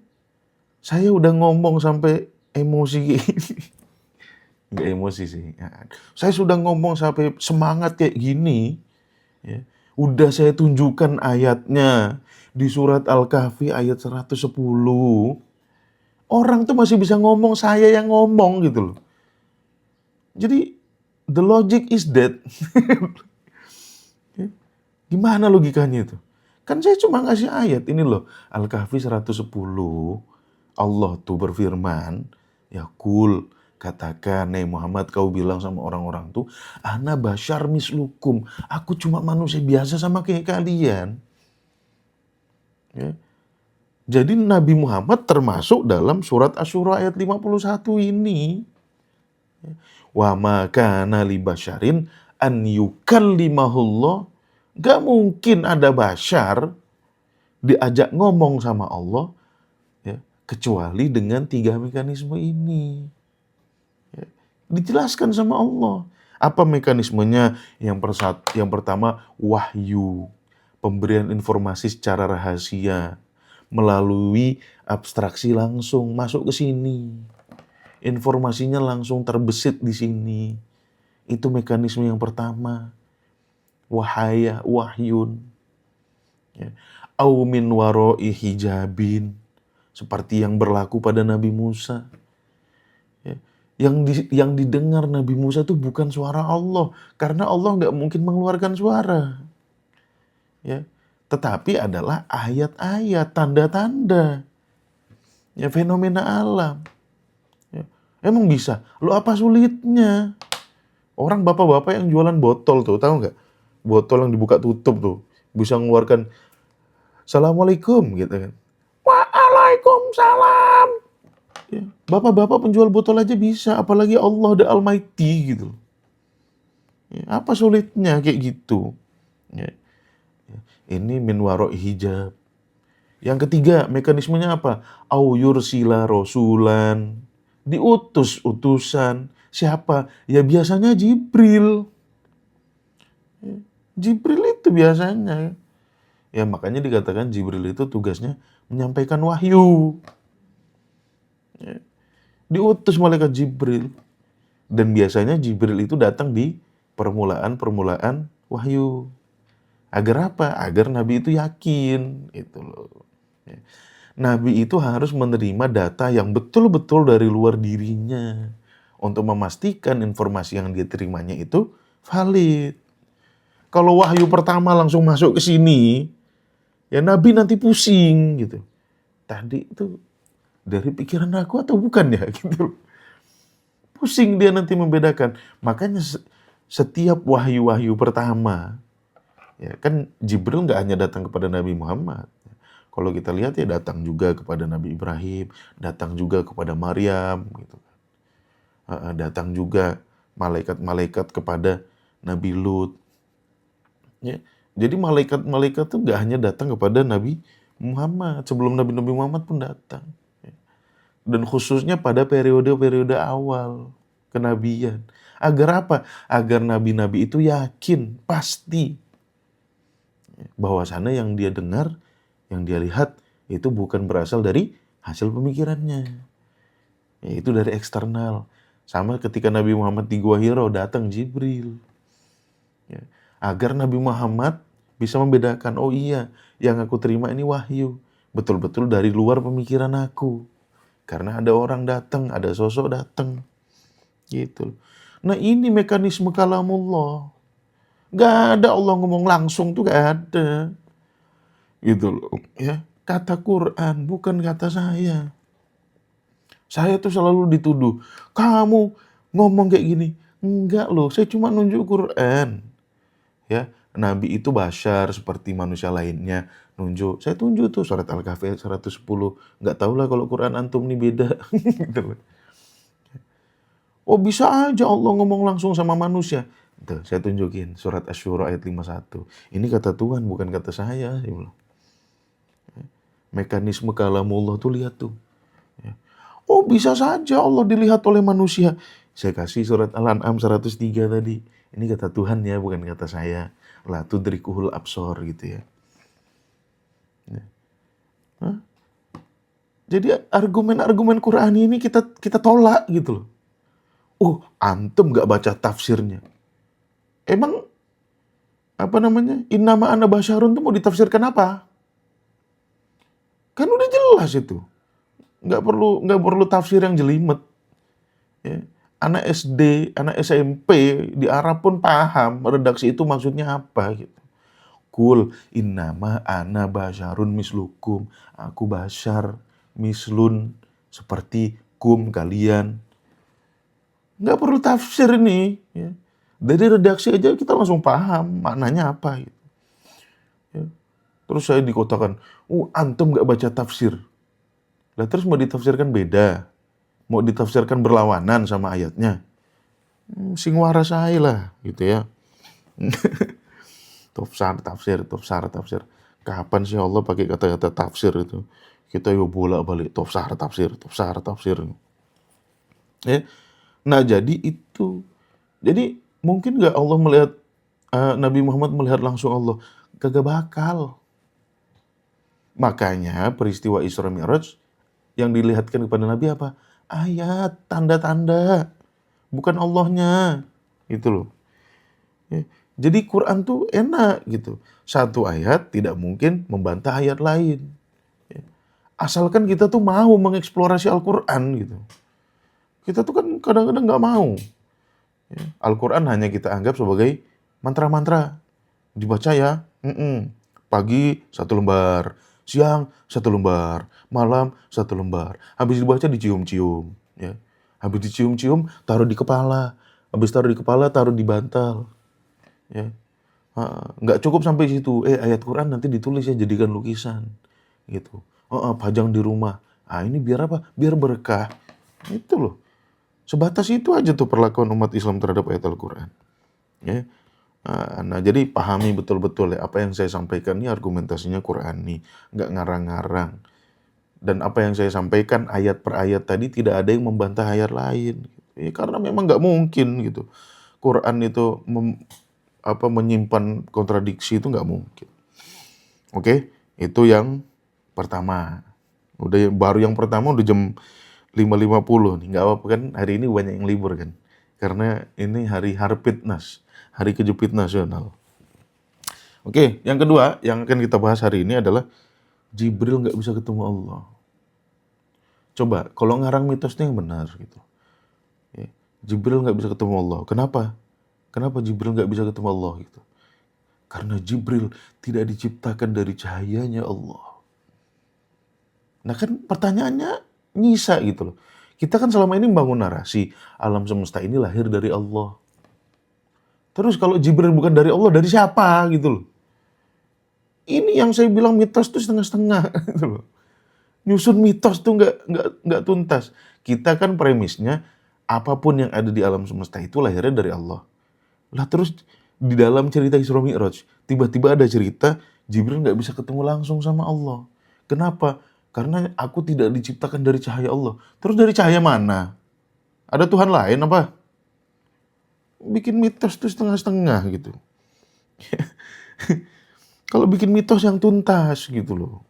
Saya udah ngomong sampai emosi. Nggak emosi sih. Saya sudah ngomong sampai semangat kayak gini. Ya. Udah saya tunjukkan ayatnya di surat Al-Kahfi ayat 110. Orang tuh masih bisa ngomong, saya yang ngomong gitu loh. Jadi the logic is dead. Gimana logikanya itu? Kan saya cuma ngasih ayat ini loh. Al-Kahfi 110. Allah tuh berfirman, ya kul, katakan, Muhammad kau bilang sama orang-orang tuh, ana basyar mislukum. Aku cuma manusia biasa sama kayak kalian. Ya. Jadi Nabi Muhammad termasuk dalam surat Asy-Syura ayat 51 ini. Wa ma kana li basyarin an yukallimahullah. Gak mungkin ada basyar diajak ngomong sama Allah ya, kecuali dengan 3 mekanisme ini. Ya, dijelaskan sama Allah. Apa mekanismenya? Yang pertama wahyu, pemberian informasi secara rahasia melalui abstraksi langsung masuk ke sini. Informasinya langsung terbesit di sini. Itu mekanisme yang pertama. Wahyun. Ya. Au min waroi hijabin. Seperti yang berlaku pada Nabi Musa. Ya. Yang didengar Nabi Musa itu bukan suara Allah. Karena Allah nggak mungkin mengeluarkan suara. Ya. Tetapi adalah ayat-ayat, tanda-tanda. Ya, fenomena alam. Ya. Emang bisa? Lo apa sulitnya? Orang bapak-bapak yang jualan botol tuh, tahu nggak? Botol yang dibuka tutup tuh, bisa mengeluarkan Assalamualaikum gitu kan. Waalaikumsalam. Ya, bapak-bapak penjual botol aja bisa, apalagi Allah the Almighty gitu. Ya, apa sulitnya kayak gitu? Ya, ini min wara'i hijab. Yang ketiga, mekanismenya apa? Au yursila rasulan. Diutus utusan. Siapa? Ya biasanya Jibril. Jibril itu biasanya. Ya makanya dikatakan Jibril itu tugasnya menyampaikan wahyu. Diutus malaikat Jibril. Dan biasanya Jibril itu datang di permulaan-permulaan wahyu. Agar apa? Agar Nabi itu yakin. Itu loh. Nabi itu harus menerima data yang betul-betul dari luar dirinya. Untuk memastikan informasi yang dia terimanya itu valid. Kalau wahyu pertama langsung masuk ke sini, ya Nabi nanti pusing gitu. Tadi itu dari pikiran aku atau bukan ya gitu. Pusing dia nanti membedakan. Makanya setiap wahyu-wahyu pertama, ya kan Jibril nggak hanya datang kepada Nabi Muhammad. Kalau kita lihat ya datang juga kepada Nabi Ibrahim, datang juga kepada Maryam, gitu. Datang juga malaikat-malaikat kepada Nabi Lut. Ya. Jadi malaikat-malaikat itu nggak hanya datang kepada Nabi Muhammad, sebelum Nabi Muhammad pun datang. Dan khususnya pada periode-periode awal kenabian. Agar apa? Agar nabi-nabi itu yakin, pasti bahwasannya yang dia dengar, yang dia lihat itu bukan berasal dari hasil pemikirannya. Itu dari eksternal. Sama ketika Nabi Muhammad di Gua Hira datang Jibril. Ya. Agar Nabi Muhammad bisa membedakan, oh iya, yang aku terima ini wahyu. Betul-betul dari luar pemikiran aku. Karena ada orang datang, ada sosok datang. Gitu. Nah ini mekanisme kalamullah. Gak ada Allah ngomong langsung tuh gak ada. Gitu loh. Ya. Kata Quran, bukan kata saya. Saya tuh selalu dituduh, kamu ngomong kayak gini. Enggak loh, saya cuma nunjuk Quran. Ya, Nabi itu bashar seperti manusia lainnya. Nunjuk, saya tunjuk tuh surat Al-Kahfi 110. Nggak tahu lah kalau Quran antum nih beda. Gitu loh. Oh bisa aja Allah ngomong langsung sama manusia. Tuh, saya tunjukin surat Asy-Syura ayat 51. Ini kata Tuhan, bukan kata saya. Mekanisme kalamullah tuh lihat tuh. Oh bisa saja Allah dilihat oleh manusia. Saya kasih surat Al-An'am 103 tadi. Ini kata Tuhan ya, bukan kata saya. La tudrikuhul absor gitu ya. Hah? Jadi argumen-argumen Quran ini kita tolak gitu loh. Antum gak baca tafsirnya. Emang apa namanya? Innama ana basyarun itu mau ditafsirkan apa? Kan udah jelas itu. Nggak perlu tafsir yang jelimet. Ya. Anak SD, anak SMP di Arab pun paham redaksi itu maksudnya apa gitu. Kul innama ana basyarun mislukum. Aku basyar mislun seperti kum kalian. Nggak perlu tafsir ini. Ya. Dari redaksi aja kita langsung paham maknanya apa gitu. Ya. Terus saya dikotakan, antum nggak baca tafsir. Lah terus mau ditafsirkan beda. Mau ditafsirkan berlawanan sama ayatnya. Sing waras aja lah gitu ya. Tafsir. Kapan sih Allah pakai kata-kata tafsir itu? Kita yo bolak-balik tafsir. Ya. Nah jadi itu. Jadi mungkin nggak Allah melihat Nabi Muhammad melihat langsung Allah? Kagak bakal. Makanya peristiwa Isra Mi'raj yang dilihatkan kepada Nabi apa? Ayat, tanda-tanda. Bukan Allahnya. Gitu loh. Ya. Jadi Quran tuh enak gitu. Satu ayat tidak mungkin membantah ayat lain. Ya. Asalkan kita tuh mau mengeksplorasi Al-Quran gitu. Kita tuh kan kadang-kadang nggak mau. Ya. Al-Quran hanya kita anggap sebagai mantra-mantra. Dibaca ya. Pagi 1 lembar. Siang 1 lembar. Malam 1 lembar. Habis dibaca dicium-cium. Ya. Habis dicium-cium taruh di kepala. Habis taruh di kepala, taruh di bantal. Ya. Nggak cukup sampai situ. Ayat Quran nanti ditulis ya, jadikan lukisan. Gitu. Pajang di rumah. Ini biar apa? Biar berkah. Itu loh. Sebatas itu aja tuh perlakuan umat Islam terhadap ayat Al-Quran. Ya. Nah, jadi pahami betul-betul ya, apa yang saya sampaikan ini argumentasinya Qur'ani, nggak ngarang-ngarang. Dan apa yang saya sampaikan ayat per ayat tadi tidak ada yang membantah ayat lain. Ya, karena memang nggak mungkin gitu. Quran itu menyimpan kontradiksi itu nggak mungkin. Oke, itu yang pertama. Baru yang pertama udah jam 5.50 nih, nggak apa-apa kan, hari ini banyak yang libur kan. Karena ini hari Harpitnas, hari kejepit nasional. Oke, yang kedua yang akan kita bahas hari ini adalah Jibril nggak bisa ketemu Allah. Coba, kalau ngarang mitosnya yang benar gitu. Ya, Jibril nggak bisa ketemu Allah. Kenapa? Kenapa Jibril nggak bisa ketemu Allah gitu? Karena Jibril tidak diciptakan dari cahayanya Allah. Nah kan pertanyaannya nyisa gitu loh. Kita kan selama ini membangun narasi alam semesta ini lahir dari Allah. Terus kalau Jibril bukan dari Allah, dari siapa gitu loh? Ini yang saya bilang mitos tuh setengah-setengah gitu loh. Nyusun mitos tuh nggak tuntas. Kita kan premisnya apapun yang ada di alam semesta itu lahirnya dari Allah. Lah terus di dalam cerita Isra Mi'raj tiba-tiba ada cerita Jibril nggak bisa ketemu langsung sama Allah. Kenapa? Karena aku tidak diciptakan dari cahaya Allah. Terus dari cahaya mana? Ada Tuhan lain apa? Bikin mitos tuh setengah-setengah gitu. Kalau bikin mitos yang tuntas gitu loh.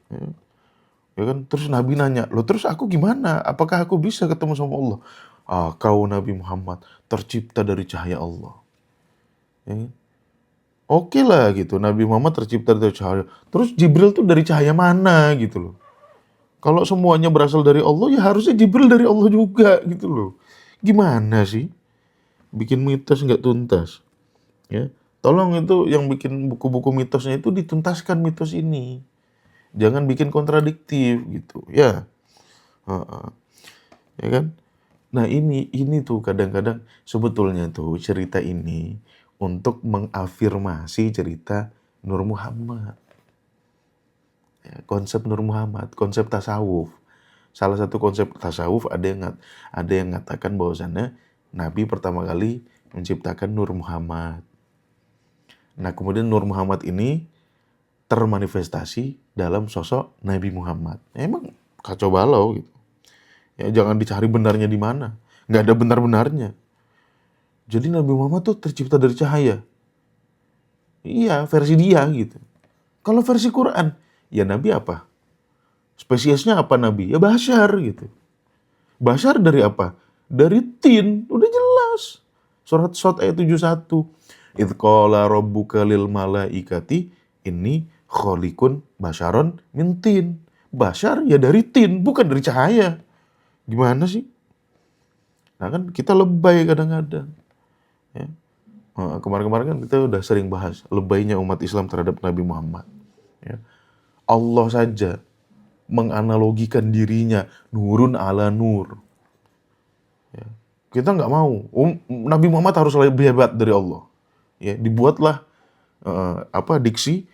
Ya kan? Terus Nabi nanya, loh terus aku gimana? Apakah aku bisa ketemu sama Allah? Kau Nabi Muhammad tercipta dari cahaya Allah. Ya kan? Oke lah gitu, Nabi Muhammad tercipta dari cahaya. Terus Jibril tuh dari cahaya mana gitu loh. Kalau semuanya berasal dari Allah, ya harusnya Jibril dari Allah juga gitu loh. Gimana sih? Bikin mitos nggak tuntas. Ya, tolong itu yang bikin buku-buku mitosnya itu dituntaskan mitos ini. Jangan bikin kontradiktif gitu. Ya, ya kan? Nah ini tuh kadang-kadang sebetulnya tuh cerita ini untuk mengafirmasi cerita Nur Muhammad. Ya, konsep Nur Muhammad, konsep tasawuf. Salah satu konsep tasawuf ada yang mengatakan bahwasannya Nabi pertama kali menciptakan Nur Muhammad. Nah, kemudian Nur Muhammad ini termanifestasi dalam sosok Nabi Muhammad. Emang kacau balau gitu. Ya, jangan dicari benarnya di mana. Nggak ada benar-benarnya. Jadi Nabi Muhammad tuh tercipta dari cahaya. Iya, versi dia gitu. Kalau versi Quran, ya Nabi apa? Spesiesnya apa Nabi? Ya Bashar gitu. Bashar dari apa? Dari tin. Udah jelas. Surat Shad ayat 71. Idh qala rabbuka lil malaikati inni khaliqun basharon min tin. Bashar ya dari tin, bukan dari cahaya. Gimana sih? Nah kan kita lebay kadang-kadang. Ya. Kemarin-kemarin kan kita udah sering bahas lebaynya umat Islam terhadap Nabi Muhammad. Ya. Allah saja menganalogikan dirinya nurun ala nur. Ya. Kita nggak mau. Nabi Muhammad harus lebih hebat dari Allah. Ya, dibuatlah diksi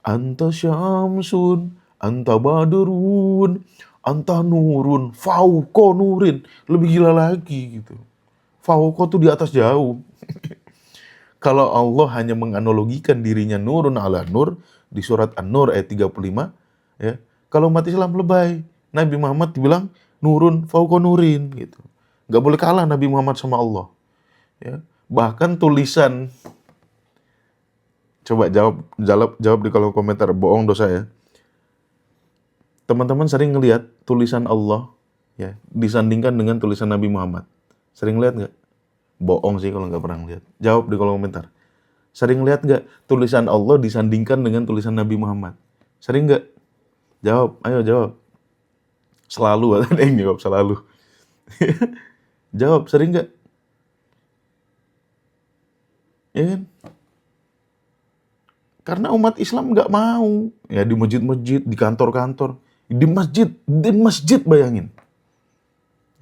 anta syamsun, anta badrun, anta nurun, fauqa nurin. Lebih gila lagi gitu. Fauqa tuh di atas jauh. Kalau Allah hanya menganalogikan dirinya nurun ala nur di surat An-Nur ayat 35, ya. Kalau umat Islam lebay, Nabi Muhammad dibilang nurun fauqa nurin gitu. Gak boleh kalah Nabi Muhammad sama Allah. Ya. Bahkan tulisan, coba jawab di kolom komentar, bohong dosa ya. Teman-teman sering ngelihat tulisan Allah ya disandingkan dengan tulisan Nabi Muhammad. Sering lihat nggak? Bohong sih kalau nggak pernah lihat. Jawab di kolom komentar. Sering lihat nggak tulisan Allah disandingkan dengan tulisan Nabi Muhammad? Sering nggak? Jawab, ayo jawab. Selalu ada yang jawab selalu. Jawab, sering nggak? Ya kan? Karena umat Islam nggak mau. Ya di masjid-masjid, di kantor-kantor, di masjid bayangin.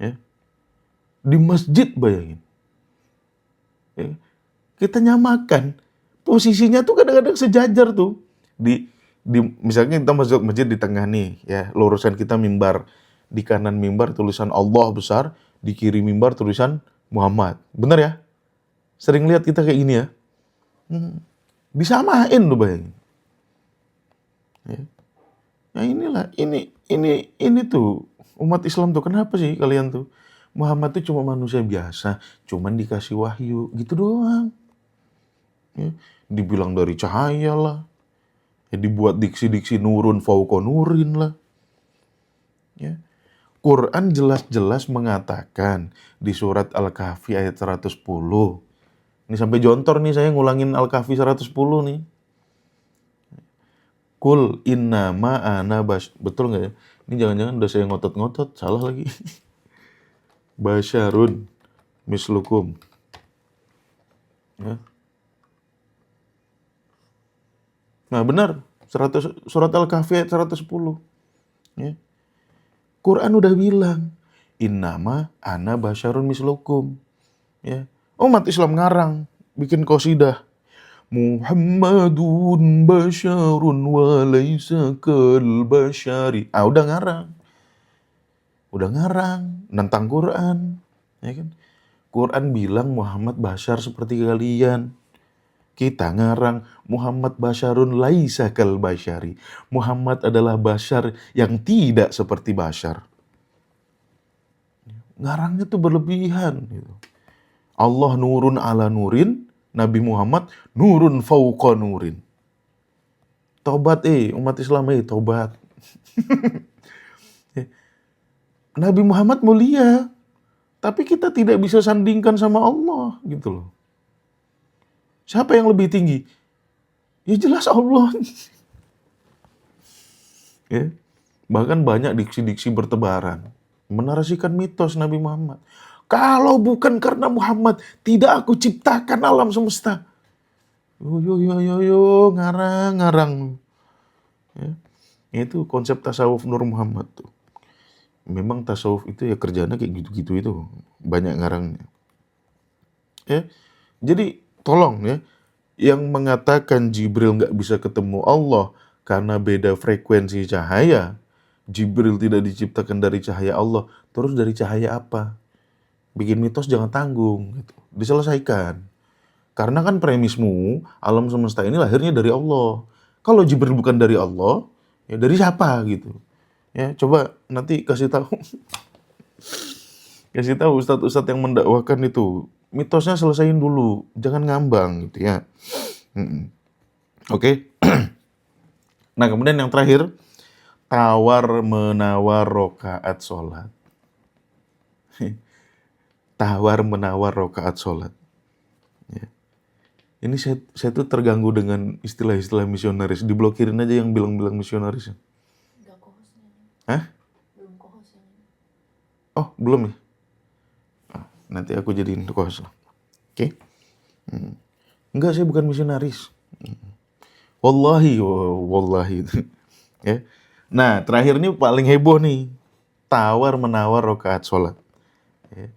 Ya. Di masjid bayangin. Ya. Kita nyamakan. Posisinya tuh kadang-kadang sejajar tuh. Di misalnya kita masuk masjid di tengah nih, ya, lurusan kita mimbar. Di kanan mimbar tulisan Allah besar, di kiri mimbar tulisan Muhammad. Bener ya? Sering lihat kita kayak gini ya. Disamain loh, bayangin. Ya. Nah inilah, ini tuh umat Islam tuh, kenapa sih kalian tuh? Muhammad tuh cuma manusia biasa, cuman dikasih wahyu, gitu doang. Ya. Dibilang dari cahaya lah, ya, dibuat diksi-diksi nurun fauqa nurin lah. Ya. Quran jelas-jelas mengatakan di surat Al-Kahfi ayat 110. Ini sampai jontor nih saya ngulangin Al-Kahfi 110 nih. Kul innama ana betul nggak ya? Ini jangan-jangan udah saya ngotot-ngotot, salah lagi. Basyarun mislukum. Ya. Nah benar, surat Al-Kahfi ayat 110. Ya. Quran udah bilang, innama ana basyarun mislukum. Ya. Umat Islam ngarang, bikin qasidah. Muhammadun basyarun wa laysa kal basyari. Udah ngarang tentang Quran, ya kan? Quran bilang Muhammad basyar seperti kalian. Kita ngarang Muhammad basyarun laisa kal basyari. Muhammad adalah basyar yang tidak seperti basyar. Ngarangnya tuh berlebihan gitu. Allah nurun ala nurin, Nabi Muhammad nurun fauqa nurin. Tobat umat Islam tobat. Nabi Muhammad mulia, tapi kita tidak bisa sandingkan sama Allah gitu loh. Siapa yang lebih tinggi? Ya jelas Allah. Ya. Bahkan banyak diksi-diksi bertebaran menarasikan mitos Nabi Muhammad. Kalau bukan karena Muhammad, tidak aku ciptakan alam semesta. Yo, ngarang. Ya. Itu konsep tasawuf Nur Muhammad tuh. Memang tasawuf itu ya kerjanya kayak gitu-gitu itu. Banyak ngarangnya. Ya. Jadi tolong ya, yang mengatakan Jibril nggak bisa ketemu Allah karena beda frekuensi cahaya, Jibril tidak diciptakan dari cahaya Allah, terus dari cahaya apa? Bikin mitos jangan tanggung, gitu. Diselesaikan. Karena kan premismu, alam semesta ini lahirnya dari Allah. Kalau Jibril bukan dari Allah, ya dari siapa gitu? Ya, coba nanti kasih tahu ustadz-ustadz yang mendakwakan itu. Mitosnya selesaiin dulu, jangan ngambang gitu ya. Oke. Nah, kemudian yang terakhir, tawar-menawar rokaat sholat. Tawar-menawar rokaat sholat. Ya. Ini saya tuh terganggu dengan istilah-istilah misionaris. Diblokirin aja yang bilang-bilang misionaris. Hah? Belum co-host yang ini. Oh, belum ya? Nanti aku jadiin co-host lah. Oke? Enggak, saya bukan misionaris. Wallahi. Ya. Nah, terakhir ini paling heboh nih. Tawar-menawar rokaat sholat. Ya.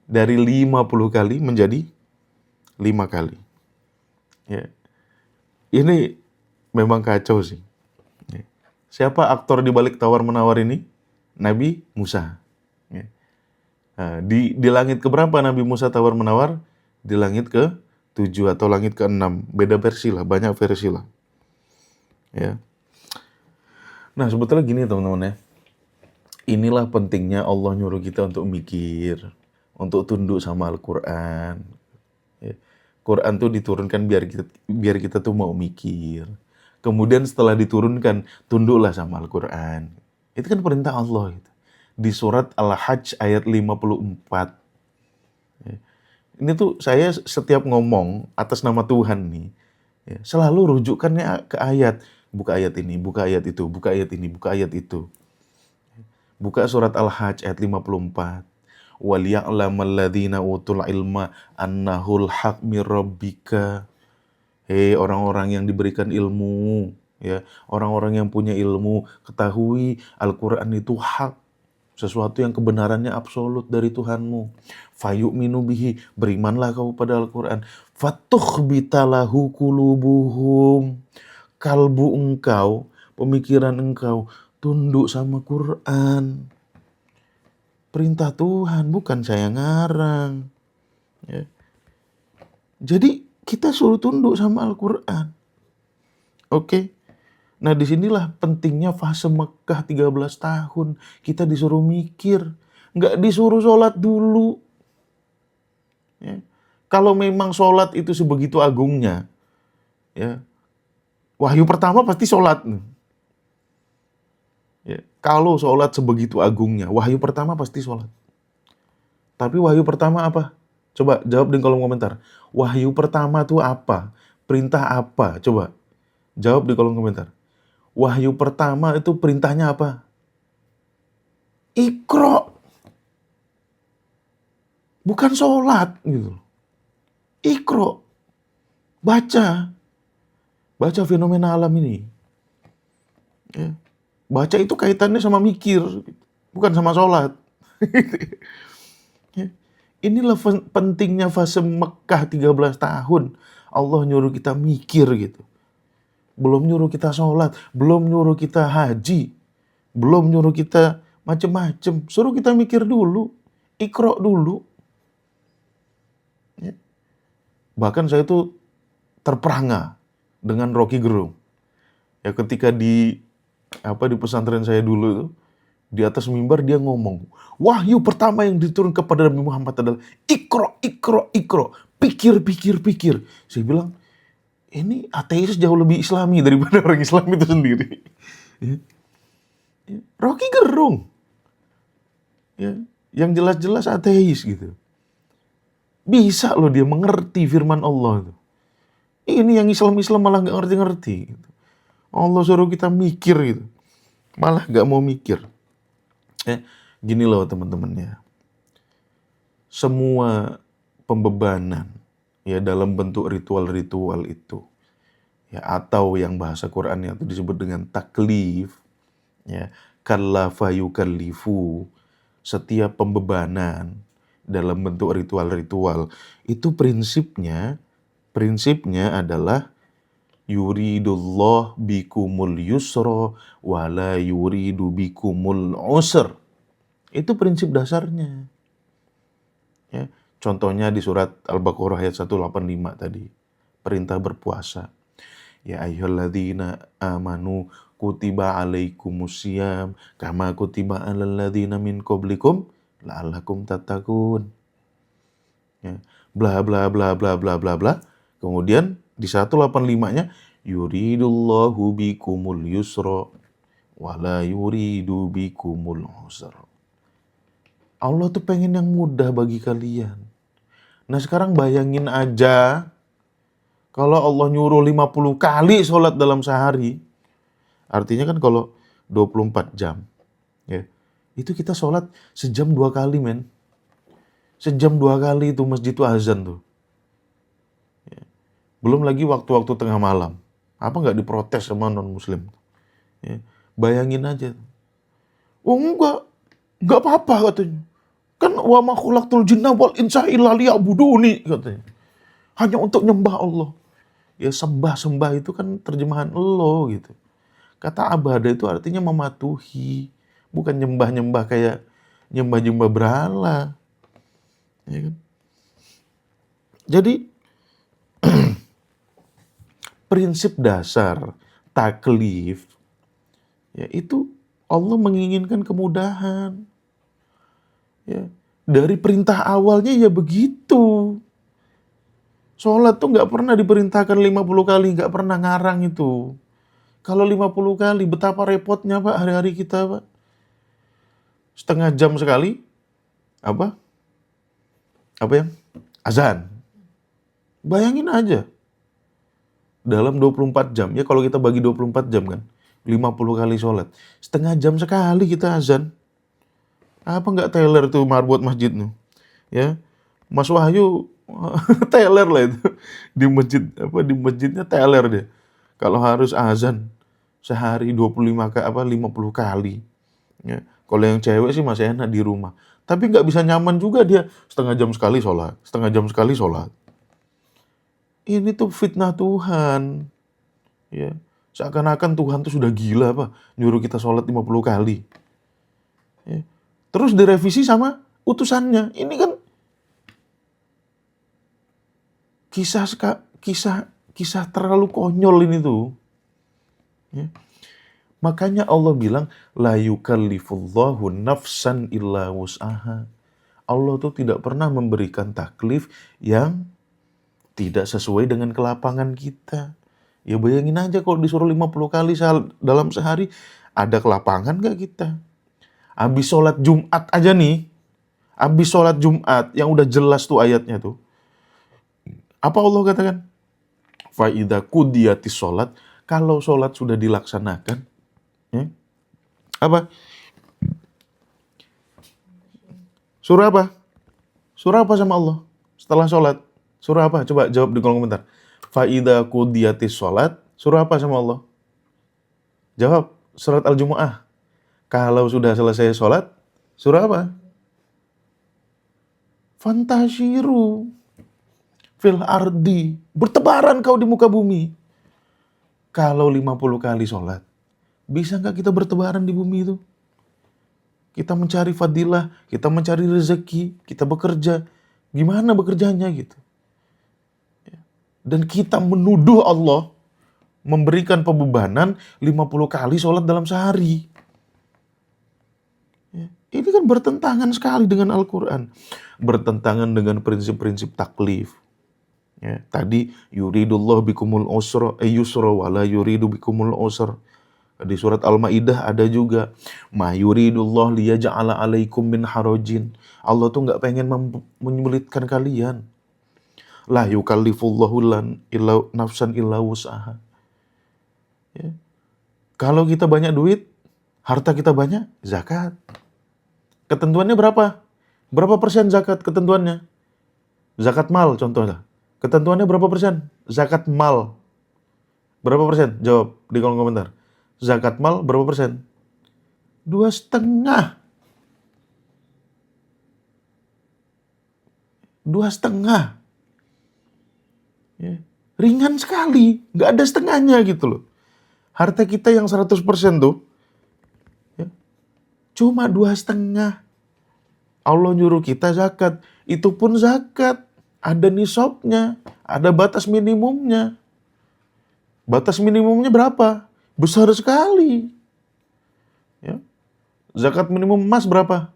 Dari 50 kali menjadi 5 kali. Ya. Ini memang kacau sih. Ya. Siapa aktor di balik tawar-menawar ini? Nabi Musa. Ya. Nah, di langit keberapa Nabi Musa tawar-menawar? Di langit ke-7 atau langit ke-6. Beda versi lah, banyak versi lah. Ya. Nah, sebetulnya gini teman-teman ya. Inilah pentingnya Allah nyuruh kita untuk mikir, untuk tunduk sama Al-Quran. Ya. Quran tuh diturunkan biar kita tuh mau mikir. Kemudian setelah diturunkan, tunduklah sama Al-Quran. Itu kan perintah Allah gitu. Di surat Al-Hajj ayat 54. Ya. Ini tuh saya setiap ngomong atas nama Tuhan nih, ya, selalu rujukannya ke ayat. Buka ayat ini, buka ayat itu, buka ayat ini, buka ayat itu. Buka surat Al-Hajj ayat 54. وَلْيَعْلَمَ الَّذِينَ utul ilma annahul haq mir rabbika. Hei orang-orang yang diberikan ilmu, ya, orang-orang yang punya ilmu, ketahui Al-Quran itu hak. Sesuatu yang kebenarannya absolut dari Tuhanmu. Fayu'minu bihi, berimanlah kau pada Al-Quran. Fatukhbitalahu kulubuhum, kalbu engkau, pemikiran engkau tunduk sama Quran. Perintah Tuhan, bukan saya ngarang. Ya. Jadi kita suruh tunduk sama Al-Quran. Oke? Nah disinilah pentingnya fase Mekah 13 tahun. Kita disuruh mikir. Nggak disuruh sholat dulu. Ya. Kalau memang sholat itu sebegitu agungnya, ya, wahyu pertama pasti sholat. Ya. Kalau sholat sebegitu agungnya, wahyu pertama pasti sholat. Tapi wahyu pertama apa? Coba jawab di kolom komentar. Wahyu pertama tuh apa? Perintah apa? Coba jawab di kolom komentar. Wahyu pertama itu perintahnya apa? Iqra. Bukan sholat gitu. Iqra. Baca. Baca fenomena alam ini. Ya. Baca itu kaitannya sama mikir, bukan sama sholat. Ya. Inilah pentingnya fase Mekah 13 tahun. Allah nyuruh kita mikir gitu. Belum nyuruh kita sholat, belum nyuruh kita haji, belum nyuruh kita macem-macem. Suruh kita mikir dulu, Iqra dulu. Ya. Bahkan saya tuh terperangah dengan Rocky Gerung. Ya ketika di pesantren saya dulu tuh, di atas mimbar dia ngomong, wahyu pertama yang diturun kepada Nabi Muhammad adalah Iqra, Iqra, Iqra. Pikir, pikir, pikir. Saya bilang, ini ateis jauh lebih islami daripada orang Islam itu sendiri. Ya. Ya. Rocky Gerung. Ya. Yang jelas-jelas ateis gitu. Bisa loh dia mengerti firman Allah. Ini yang Islam-Islam malah gak ngerti-ngerti. Gitu. Allah suruh kita mikir gitu. Malah gak mau mikir. Gini loh teman-teman ya. Semua pembebanan ya dalam bentuk ritual-ritual itu ya, atau yang bahasa Quran yang itu disebut dengan taklif ya, kallafa yukallifu, setiap pembebanan dalam bentuk ritual-ritual itu prinsipnya adalah yuridullah bikumul yusra wala yuridu bikumul usr. Itu prinsip dasarnya. Ya, contohnya di surat Al-Baqarah ayat 185 tadi. Perintah berpuasa. Ya ayyuhalladzina amanu kutiba alaikumusiyam kama kutiba alal ladzina min qablikum la'allakum tattaqun. Ya, bla bla bla bla bla bla bla. Kemudian di 185-nya yuridullahu bikumul yusra wala yuridu bikumul usra. Allah tuh pengen yang mudah bagi kalian. Nah sekarang bayangin aja kalau Allah nyuruh 50 kali sholat dalam sehari. Artinya kan kalau 24 jam ya, itu kita sholat sejam 2 kali men. Sejam 2 kali itu masjid itu azan tuh. Belum lagi waktu-waktu tengah malam. Apa nggak diprotes sama non-muslim? Ya. Bayangin aja. Oh nggak apa-apa katanya. Kan wa ma khalaqtul jinna wal insa illa liya'buduni katanya. Hanya untuk nyembah Allah. Ya sembah itu kan terjemahan lo gitu. Kata abadah itu artinya mematuhi. Bukan nyembah-nyembah kayak nyembah-nyembah berhala. Ya kan? Jadi prinsip dasar taklif ya itu Allah menginginkan kemudahan. Ya, dari perintah awalnya ya begitu. Sholat tuh nggak pernah diperintahkan 50 kali, nggak pernah ngarang itu. Kalau 50 kali, betapa repotnya Pak hari-hari kita Pak. Setengah jam sekali, apa yang? Azan. Bayangin aja. Dalam 24 jam, ya kalau kita bagi 24 jam kan, 50 kali sholat. Setengah jam sekali kita azan. Apa nggak teler tuh marbot masjid tuh? Ya, Mas Wahyu teler lah itu. Di masjidnya teler deh. Kalau harus azan sehari 50 kali. Ya. Kalau yang cewek sih masih enak di rumah. Tapi nggak bisa nyaman juga dia setengah jam sekali sholat, setengah jam sekali sholat. Ini tuh fitnah Tuhan. Ya. Seakan-akan Tuhan tuh sudah gila apa, nyuruh kita sholat 50 kali. Ya. Terus direvisi sama utusannya. Ini kan kisah terlalu konyol ini tuh. Ya. Makanya Allah bilang la yukallifullahu nafsan illa wus'aha. Allah tuh tidak pernah memberikan taklif yang tidak sesuai dengan kelapangan kita. Ya bayangin aja kalau disuruh 50 kali dalam sehari, ada kelapangan gak kita? Habis sholat Jumat aja nih, habis sholat Jumat yang udah jelas tuh ayatnya tuh. Apa Allah katakan? Fa'idha kudiyatis sholat, kalau sholat sudah dilaksanakan, ya, apa? Surah apa? Surah apa sama Allah? Setelah sholat, surah apa? Coba jawab di kolom komentar. Fa'idha kudiyatis sholat, surah apa sama Allah? Jawab, surat Al-Jumu'ah. Kalau sudah selesai sholat, surah apa? Fantashiru fil ardi, bertebaran kau di muka bumi. Kalau 50 kali sholat, bisa nggak kita bertebaran di bumi itu? Kita mencari fadilah, kita mencari rezeki, kita bekerja. Gimana bekerjanya gitu? Dan kita menuduh Allah memberikan pembebanan 50 kali sholat dalam sehari. Ini kan bertentangan sekali dengan Al-Quran. Bertentangan dengan prinsip-prinsip taklif. Ya, tadi yuridullah bikumul yusra wala yuridu bikumul usra. Di surat Al-Maidah ada juga ma yuridullah liyaj'ala 'alaikum min harajin. Allah tuh nggak pengen menyulitkan kalian. La yukallifullahu nafsan illa wus'aha. Ya. Kalau kita banyak duit, harta kita banyak, zakat. Ketentuannya berapa? Berapa persen zakat ketentuannya? Zakat mal contohnya. Ketentuannya berapa persen? Zakat mal. Berapa persen? Jawab di kolom komentar. Zakat mal berapa persen? 2,5. 2,5. Ya. Ringan sekali. Nggak ada setengahnya gitu loh. Harta kita yang 100% tuh, ya, cuma 2,5. Allah nyuruh kita zakat. Itu pun zakat. Ada nisabnya. Ada batas minimumnya. Batas minimumnya berapa? Besar sekali. Ya. Zakat minimum emas berapa?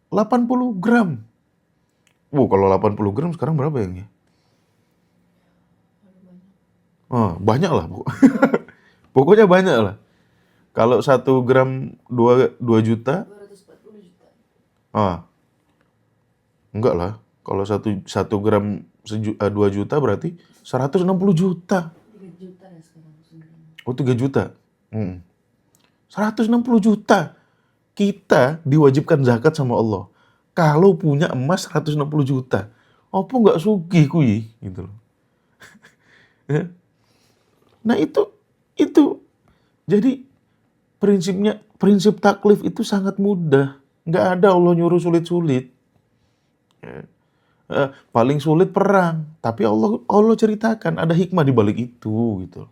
80 gram. Kalau 80 gram sekarang berapa ya? Banyak lah. Pokoknya banyak lah. Kalau 1 gram 2 juta. 240 juta. Enggak lah. Kalau 1 gram 2 juta berarti 160 juta. 3 juta ya sekarang. 3 juta. 160 juta. Kita diwajibkan zakat sama Allah. Kalau punya emas 160 juta. Apa nggak sugih kui? Gitu loh. Nah itu. Jadi prinsip taklif itu sangat mudah. Nggak ada Allah nyuruh sulit-sulit. Paling sulit perang. Tapi Allah ceritakan ada hikmah di balik itu. Gitu.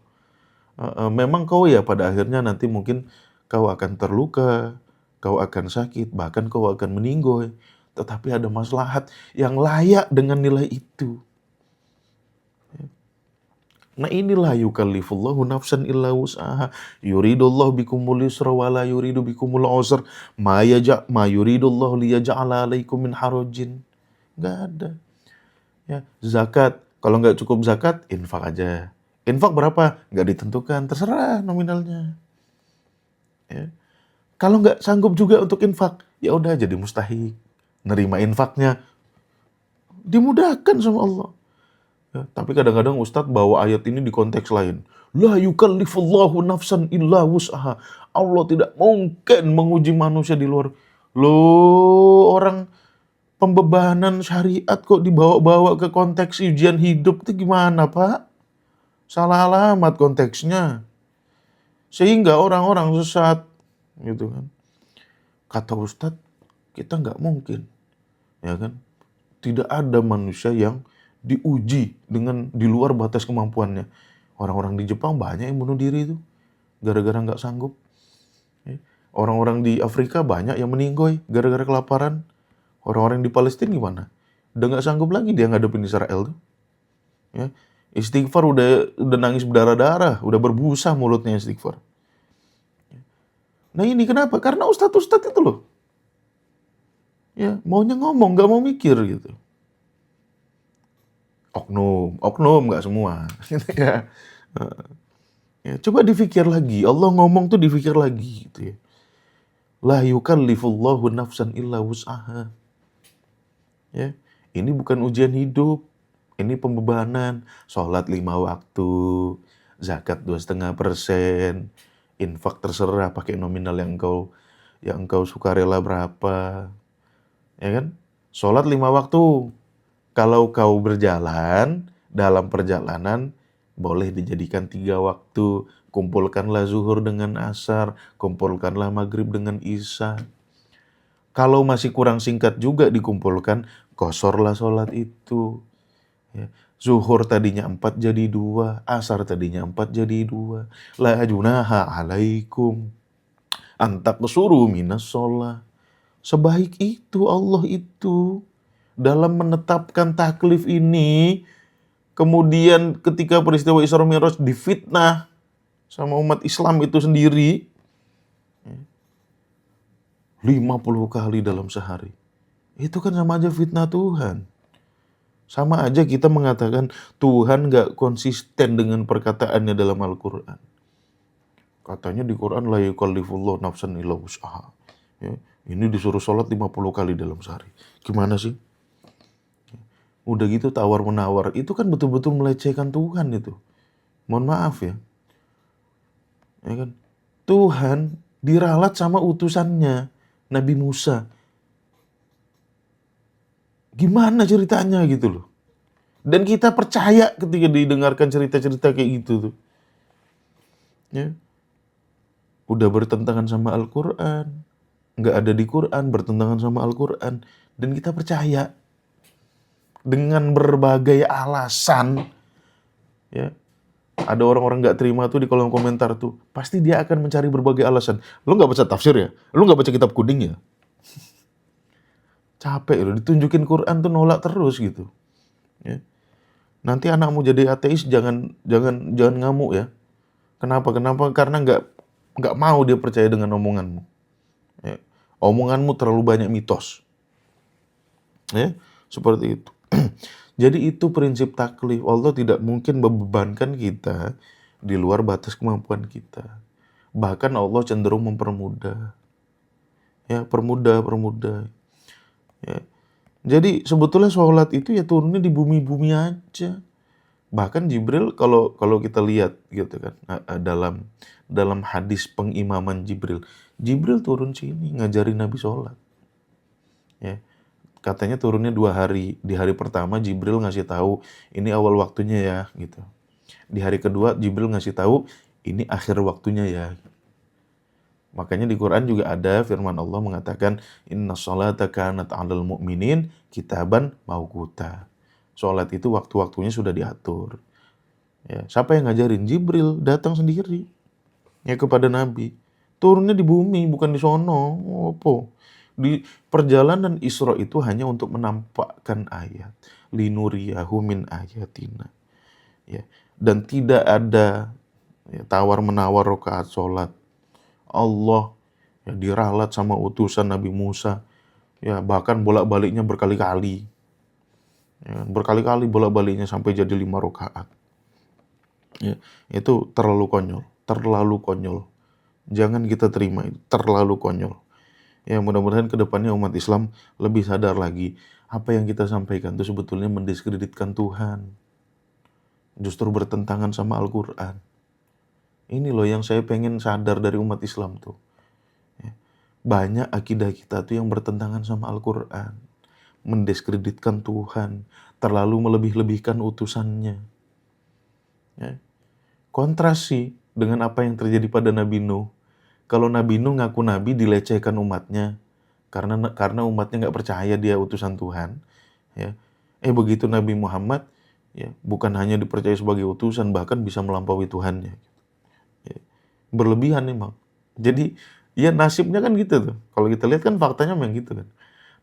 Memang kau ya pada akhirnya nanti mungkin kau akan terluka, kau akan sakit, bahkan kau akan meninggoy. Tetapi ada maslahat yang layak dengan nilai itu. Nah inilah yukallifullahu nafsan illa wus'aha. Yuridullahu bikumul yusra wa la yuridu bikumul usra. Ma yuridullahu liyaj'ala 'alaikum min harajin. Nggak ada. Ya, zakat. Kalau nggak cukup zakat, infak aja. Infak berapa? Nggak ditentukan. Terserah nominalnya. Ya. Kalau nggak sanggup juga untuk infak, ya udah jadi mustahik. Nerima infaknya. Dimudahkan sama Allah. Ya, tapi kadang-kadang Ustadz bawa ayat ini di konteks lain. La yukallifullahu nafsan illa wus'aha. Allah tidak mungkin menguji manusia di luar. Loh, orang pembebanan syariat kok dibawa-bawa ke konteks ujian hidup itu gimana, Pak? Salah alamat konteksnya. Sehingga orang-orang sesat, gitu kan. Kata Ustadz, kita nggak mungkin, ya kan? Tidak ada manusia yang diuji dengan di luar batas kemampuannya. Orang-orang di Jepang banyak yang bunuh diri itu gara-gara nggak sanggup. Ya. Orang-orang di Afrika banyak yang meninggoy gara-gara kelaparan. Orang-orang di Palestina gimana? Udah nggak sanggup lagi dia ngadepin Israel tuh. Ya. Istighfar udah nangis berdarah-darah, udah berbusa mulutnya istighfar. Nah ini kenapa? Karena ustadz-ustadz itu loh. Ya, maunya ngomong, nggak mau mikir gitu. Oknum nggak semua. Gitu ya. Ya, coba dipikir lagi. Allah ngomong tuh dipikir lagi gitu ya. La yukallifullahu nafsan illa wus'aha. Ya, ini bukan ujian hidup. Ini pembebanan. Sholat 5 waktu, zakat 2,5%, infak terserah pakai nominal yang engkau sukarela berapa. Ya kan? Sholat 5 waktu. Kalau kau berjalan, dalam perjalanan boleh dijadikan 3 waktu. Kumpulkanlah zuhur dengan asar, kumpulkanlah maghrib dengan isya. Kalau masih kurang singkat juga dikumpulkan, kosorlah sholat itu. Ya. Zuhur tadinya 4 jadi 2, asar tadinya 4 jadi 2. La junaha alaikum antaqsuru minas sholat. Sebaik itu Allah itu dalam menetapkan taklif ini. Kemudian ketika peristiwa Isra Mi'raj difitnah sama umat Islam itu sendiri 50 kali dalam sehari. Itu kan sama aja fitnah Tuhan. Sama aja kita mengatakan Tuhan gak konsisten dengan perkataannya dalam Al-Quran. Katanya di Quran la yukallifullahu nafsan illa wus'aha. Ya, ini disuruh sholat 50 kali dalam sehari. Gimana sih? Udah gitu tawar-menawar. Itu kan betul-betul melecehkan Tuhan itu. Mohon maaf ya. Ya kan? Tuhan diralat sama utusannya, Nabi Musa. Gimana ceritanya gitu loh. Dan kita percaya ketika didengarkan cerita-cerita kayak gitu tuh. Ya. Udah bertentangan sama Al-Quran. Nggak ada di Quran, bertentangan sama Al-Quran. Dan kita percaya. Dengan berbagai alasan, ya, ada orang-orang nggak terima tuh di kolom komentar tuh, pasti dia akan mencari berbagai alasan. Lu nggak baca tafsir ya? Lu nggak baca kitab kuning ya? Capek loh, ditunjukin Quran tuh nolak terus gitu. Ya. Nanti anakmu jadi ateis jangan ngamuk ya. Kenapa? Karena nggak mau dia percaya dengan omonganmu. Ya. Omonganmu terlalu banyak mitos. Ya, seperti itu. Jadi itu prinsip taklif. Allah tidak mungkin membebankan kita di luar batas kemampuan kita. Bahkan Allah cenderung mempermudah. Ya, permudah. Ya. Jadi sebetulnya sholat itu ya turunnya di bumi-bumi aja. Bahkan Jibril kalau kita lihat gitu kan dalam hadis pengimaman Jibril turun sini ngajarin Nabi sholat. Ya. Katanya turunnya 2 hari. Di hari pertama Jibril ngasih tahu ini awal waktunya ya gitu. Di hari kedua Jibril ngasih tahu ini akhir waktunya ya. Makanya di Quran juga ada firman Allah mengatakan inna sholata kanat 'alal mu'minin kitaban mauquta. Sholat itu waktu-waktunya sudah diatur. Ya, siapa yang ngajarin? Jibril datang sendiri ya kepada Nabi. Turunnya di bumi bukan di sono. Apa? Di perjalanan Isra itu hanya untuk menampakkan ayat. Linuriyahu min ayatina. Ya. Dan tidak ada ya, tawar-menawar rakaat sholat. Allah ya, diralat sama utusan Nabi Musa. Ya, bahkan bolak-baliknya berkali-kali. Ya, berkali-kali bolak-baliknya sampai jadi 5 rakaat. Ya, itu terlalu konyol. Jangan kita terima itu, terlalu konyol. Ya mudah-mudahan kedepannya umat Islam lebih sadar lagi apa yang kita sampaikan itu sebetulnya mendiskreditkan Tuhan. Justru bertentangan sama Al-Quran. Ini loh yang saya pengen sadar dari umat Islam tuh. Ya. Banyak akidah kita tuh yang bertentangan sama Al-Quran. Mendiskreditkan Tuhan. Terlalu melebih-lebihkan utusannya. Ya. Kontrasi dengan apa yang terjadi pada Nabi Nuh. Kalau Nabi Nuh ngaku Nabi dilecehkan umatnya, karena umatnya nggak percaya dia utusan Tuhan, ya. Begitu Nabi Muhammad, ya, bukan hanya dipercaya sebagai utusan, bahkan bisa melampaui Tuhannya. Ya. Berlebihan memang. Jadi, ya nasibnya kan gitu tuh. Kalau kita lihat kan faktanya memang gitu kan.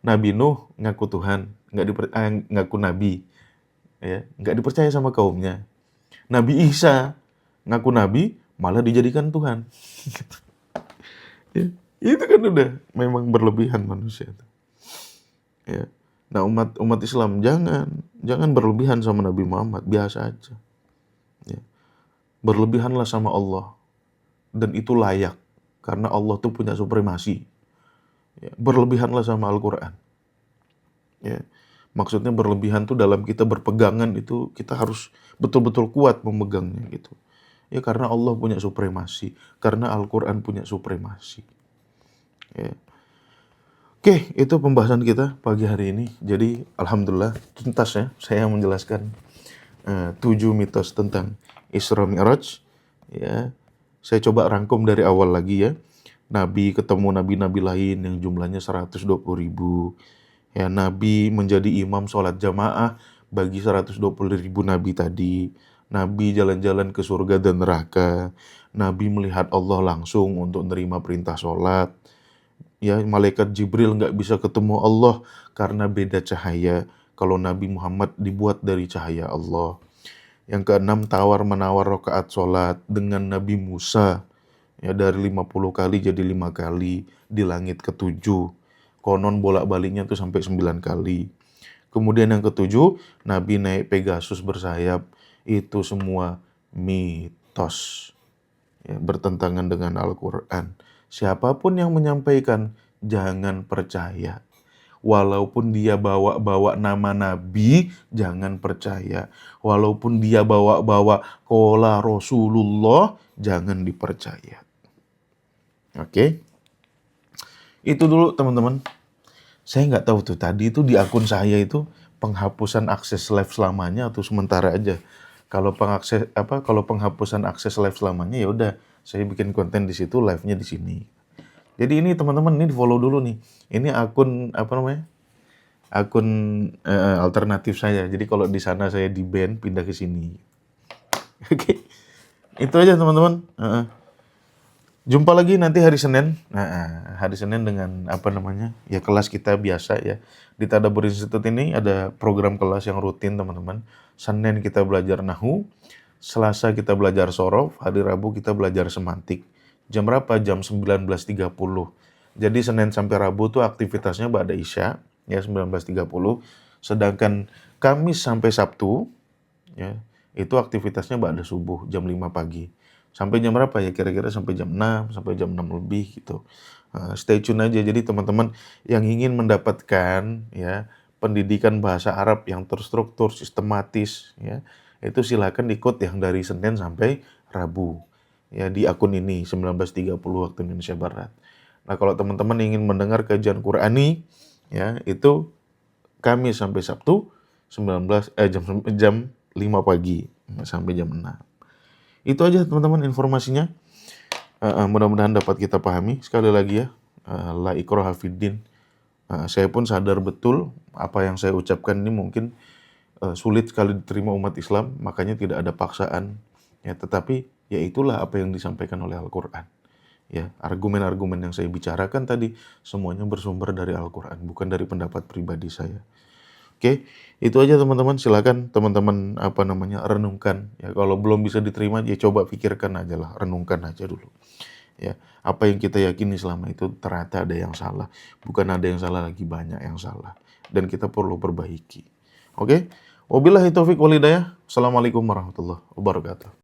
Nabi Nuh ngaku Tuhan, ngaku Nabi, ya, nggak dipercaya sama kaumnya. Nabi Isa ngaku Nabi, malah dijadikan Tuhan. Ya, itu kan udah memang berlebihan manusia. Ya. Nah, umat Islam jangan berlebihan sama Nabi Muhammad, biasa aja. Ya. Berlebihanlah sama Allah, dan itu layak karena Allah tuh punya supremasi. Ya. Berlebihanlah sama Al-Quran. Ya. Maksudnya berlebihan tuh dalam kita berpegangan itu kita harus betul-betul kuat memegangnya gitu. Ya, karena Allah punya supremasi, karena Al-Quran punya supremasi. Ya. Oke, itu pembahasan kita pagi hari ini. Jadi, alhamdulillah, tuntas ya, saya menjelaskan 7 mitos tentang Isra Mi'raj. Ya, saya coba rangkum dari awal lagi ya. Nabi ketemu nabi-nabi lain yang jumlahnya 120.000. Ya, Nabi menjadi imam sholat jamaah bagi 120.000 nabi tadi. Nabi jalan-jalan ke surga dan neraka. Nabi melihat Allah langsung untuk menerima perintah sholat. Ya, malaikat Jibril nggak bisa ketemu Allah karena beda cahaya. Kalau Nabi Muhammad dibuat dari cahaya Allah. Yang keenam, tawar-menawar rakaat sholat dengan Nabi Musa. Ya, dari 50 kali jadi 5 kali di langit ketujuh. Konon bolak-baliknya tuh sampai 9 kali. Kemudian yang ketujuh, Nabi naik Pegasus bersayap. Itu semua mitos. Ya, bertentangan dengan Al-Quran. Siapapun yang menyampaikan, jangan percaya. Walaupun dia bawa-bawa nama Nabi, jangan percaya. Walaupun dia bawa-bawa qala Rasulullah, jangan dipercaya. Oke? Itu dulu teman-teman. Saya nggak tahu tuh, tadi itu di akun saya itu penghapusan akses live selamanya atau sementara aja. Kalau penghapusan akses live selamanya ya udah, saya bikin konten di situ, live-nya di sini. Jadi ini teman-teman, ini di-follow dulu nih. Ini akun Akun alternatif saya. Jadi kalau di sana saya di-ban, pindah ke sini. Oke. Itu aja teman-teman. Jumpa lagi nanti hari Senin. Hari Senin dengan ya kelas kita biasa ya. Di Tadabbur Institute ini ada program kelas yang rutin teman-teman. Senin kita belajar Nahwu, Selasa kita belajar Shorof, hari Rabu kita belajar semantik. Jam berapa? Jam 19.30. Jadi Senin sampai Rabu tuh aktivitasnya ba'da Isya, ya 19.30. Sedangkan Kamis sampai Sabtu, ya itu aktivitasnya ba'da subuh, jam 5 pagi. Sampai jam berapa ya? Kira-kira sampai jam 6, sampai jam 6 lebih gitu. Stay tune aja. Jadi teman-teman yang ingin mendapatkan ya pendidikan bahasa Arab yang terstruktur, sistematis, ya itu silakan ikut yang dari Senin sampai Rabu. Ya di akun ini 19.30 waktu Indonesia Barat. Nah, kalau teman-teman ingin mendengar kajian Qur'ani, ya itu Kamis sampai Sabtu jam 5 pagi sampai jam 6. Itu aja teman-teman informasinya. Mudah-mudahan dapat kita pahami. Sekali lagi ya, la ikraha fiddin. Saya pun sadar betul apa yang saya ucapkan ini mungkin sulit sekali diterima umat Islam, makanya tidak ada paksaan. Ya, tetapi ya itulah apa yang disampaikan oleh Al-Quran. Ya, argumen-argumen yang saya bicarakan tadi semuanya bersumber dari Al-Quran, bukan dari pendapat pribadi saya. Oke, itu aja teman-teman. Silakan teman-teman renungkan. Ya, kalau belum bisa diterima, ya coba pikirkan aja lah, renungkan aja dulu. Ya, apa yang kita yakini selama itu ternyata ada yang salah, bukan ada yang salah lagi, banyak yang salah, dan kita perlu perbaiki. Oke, wabillahi taufik wal hidayah. Assalamualaikum warahmatullahi wabarakatuh.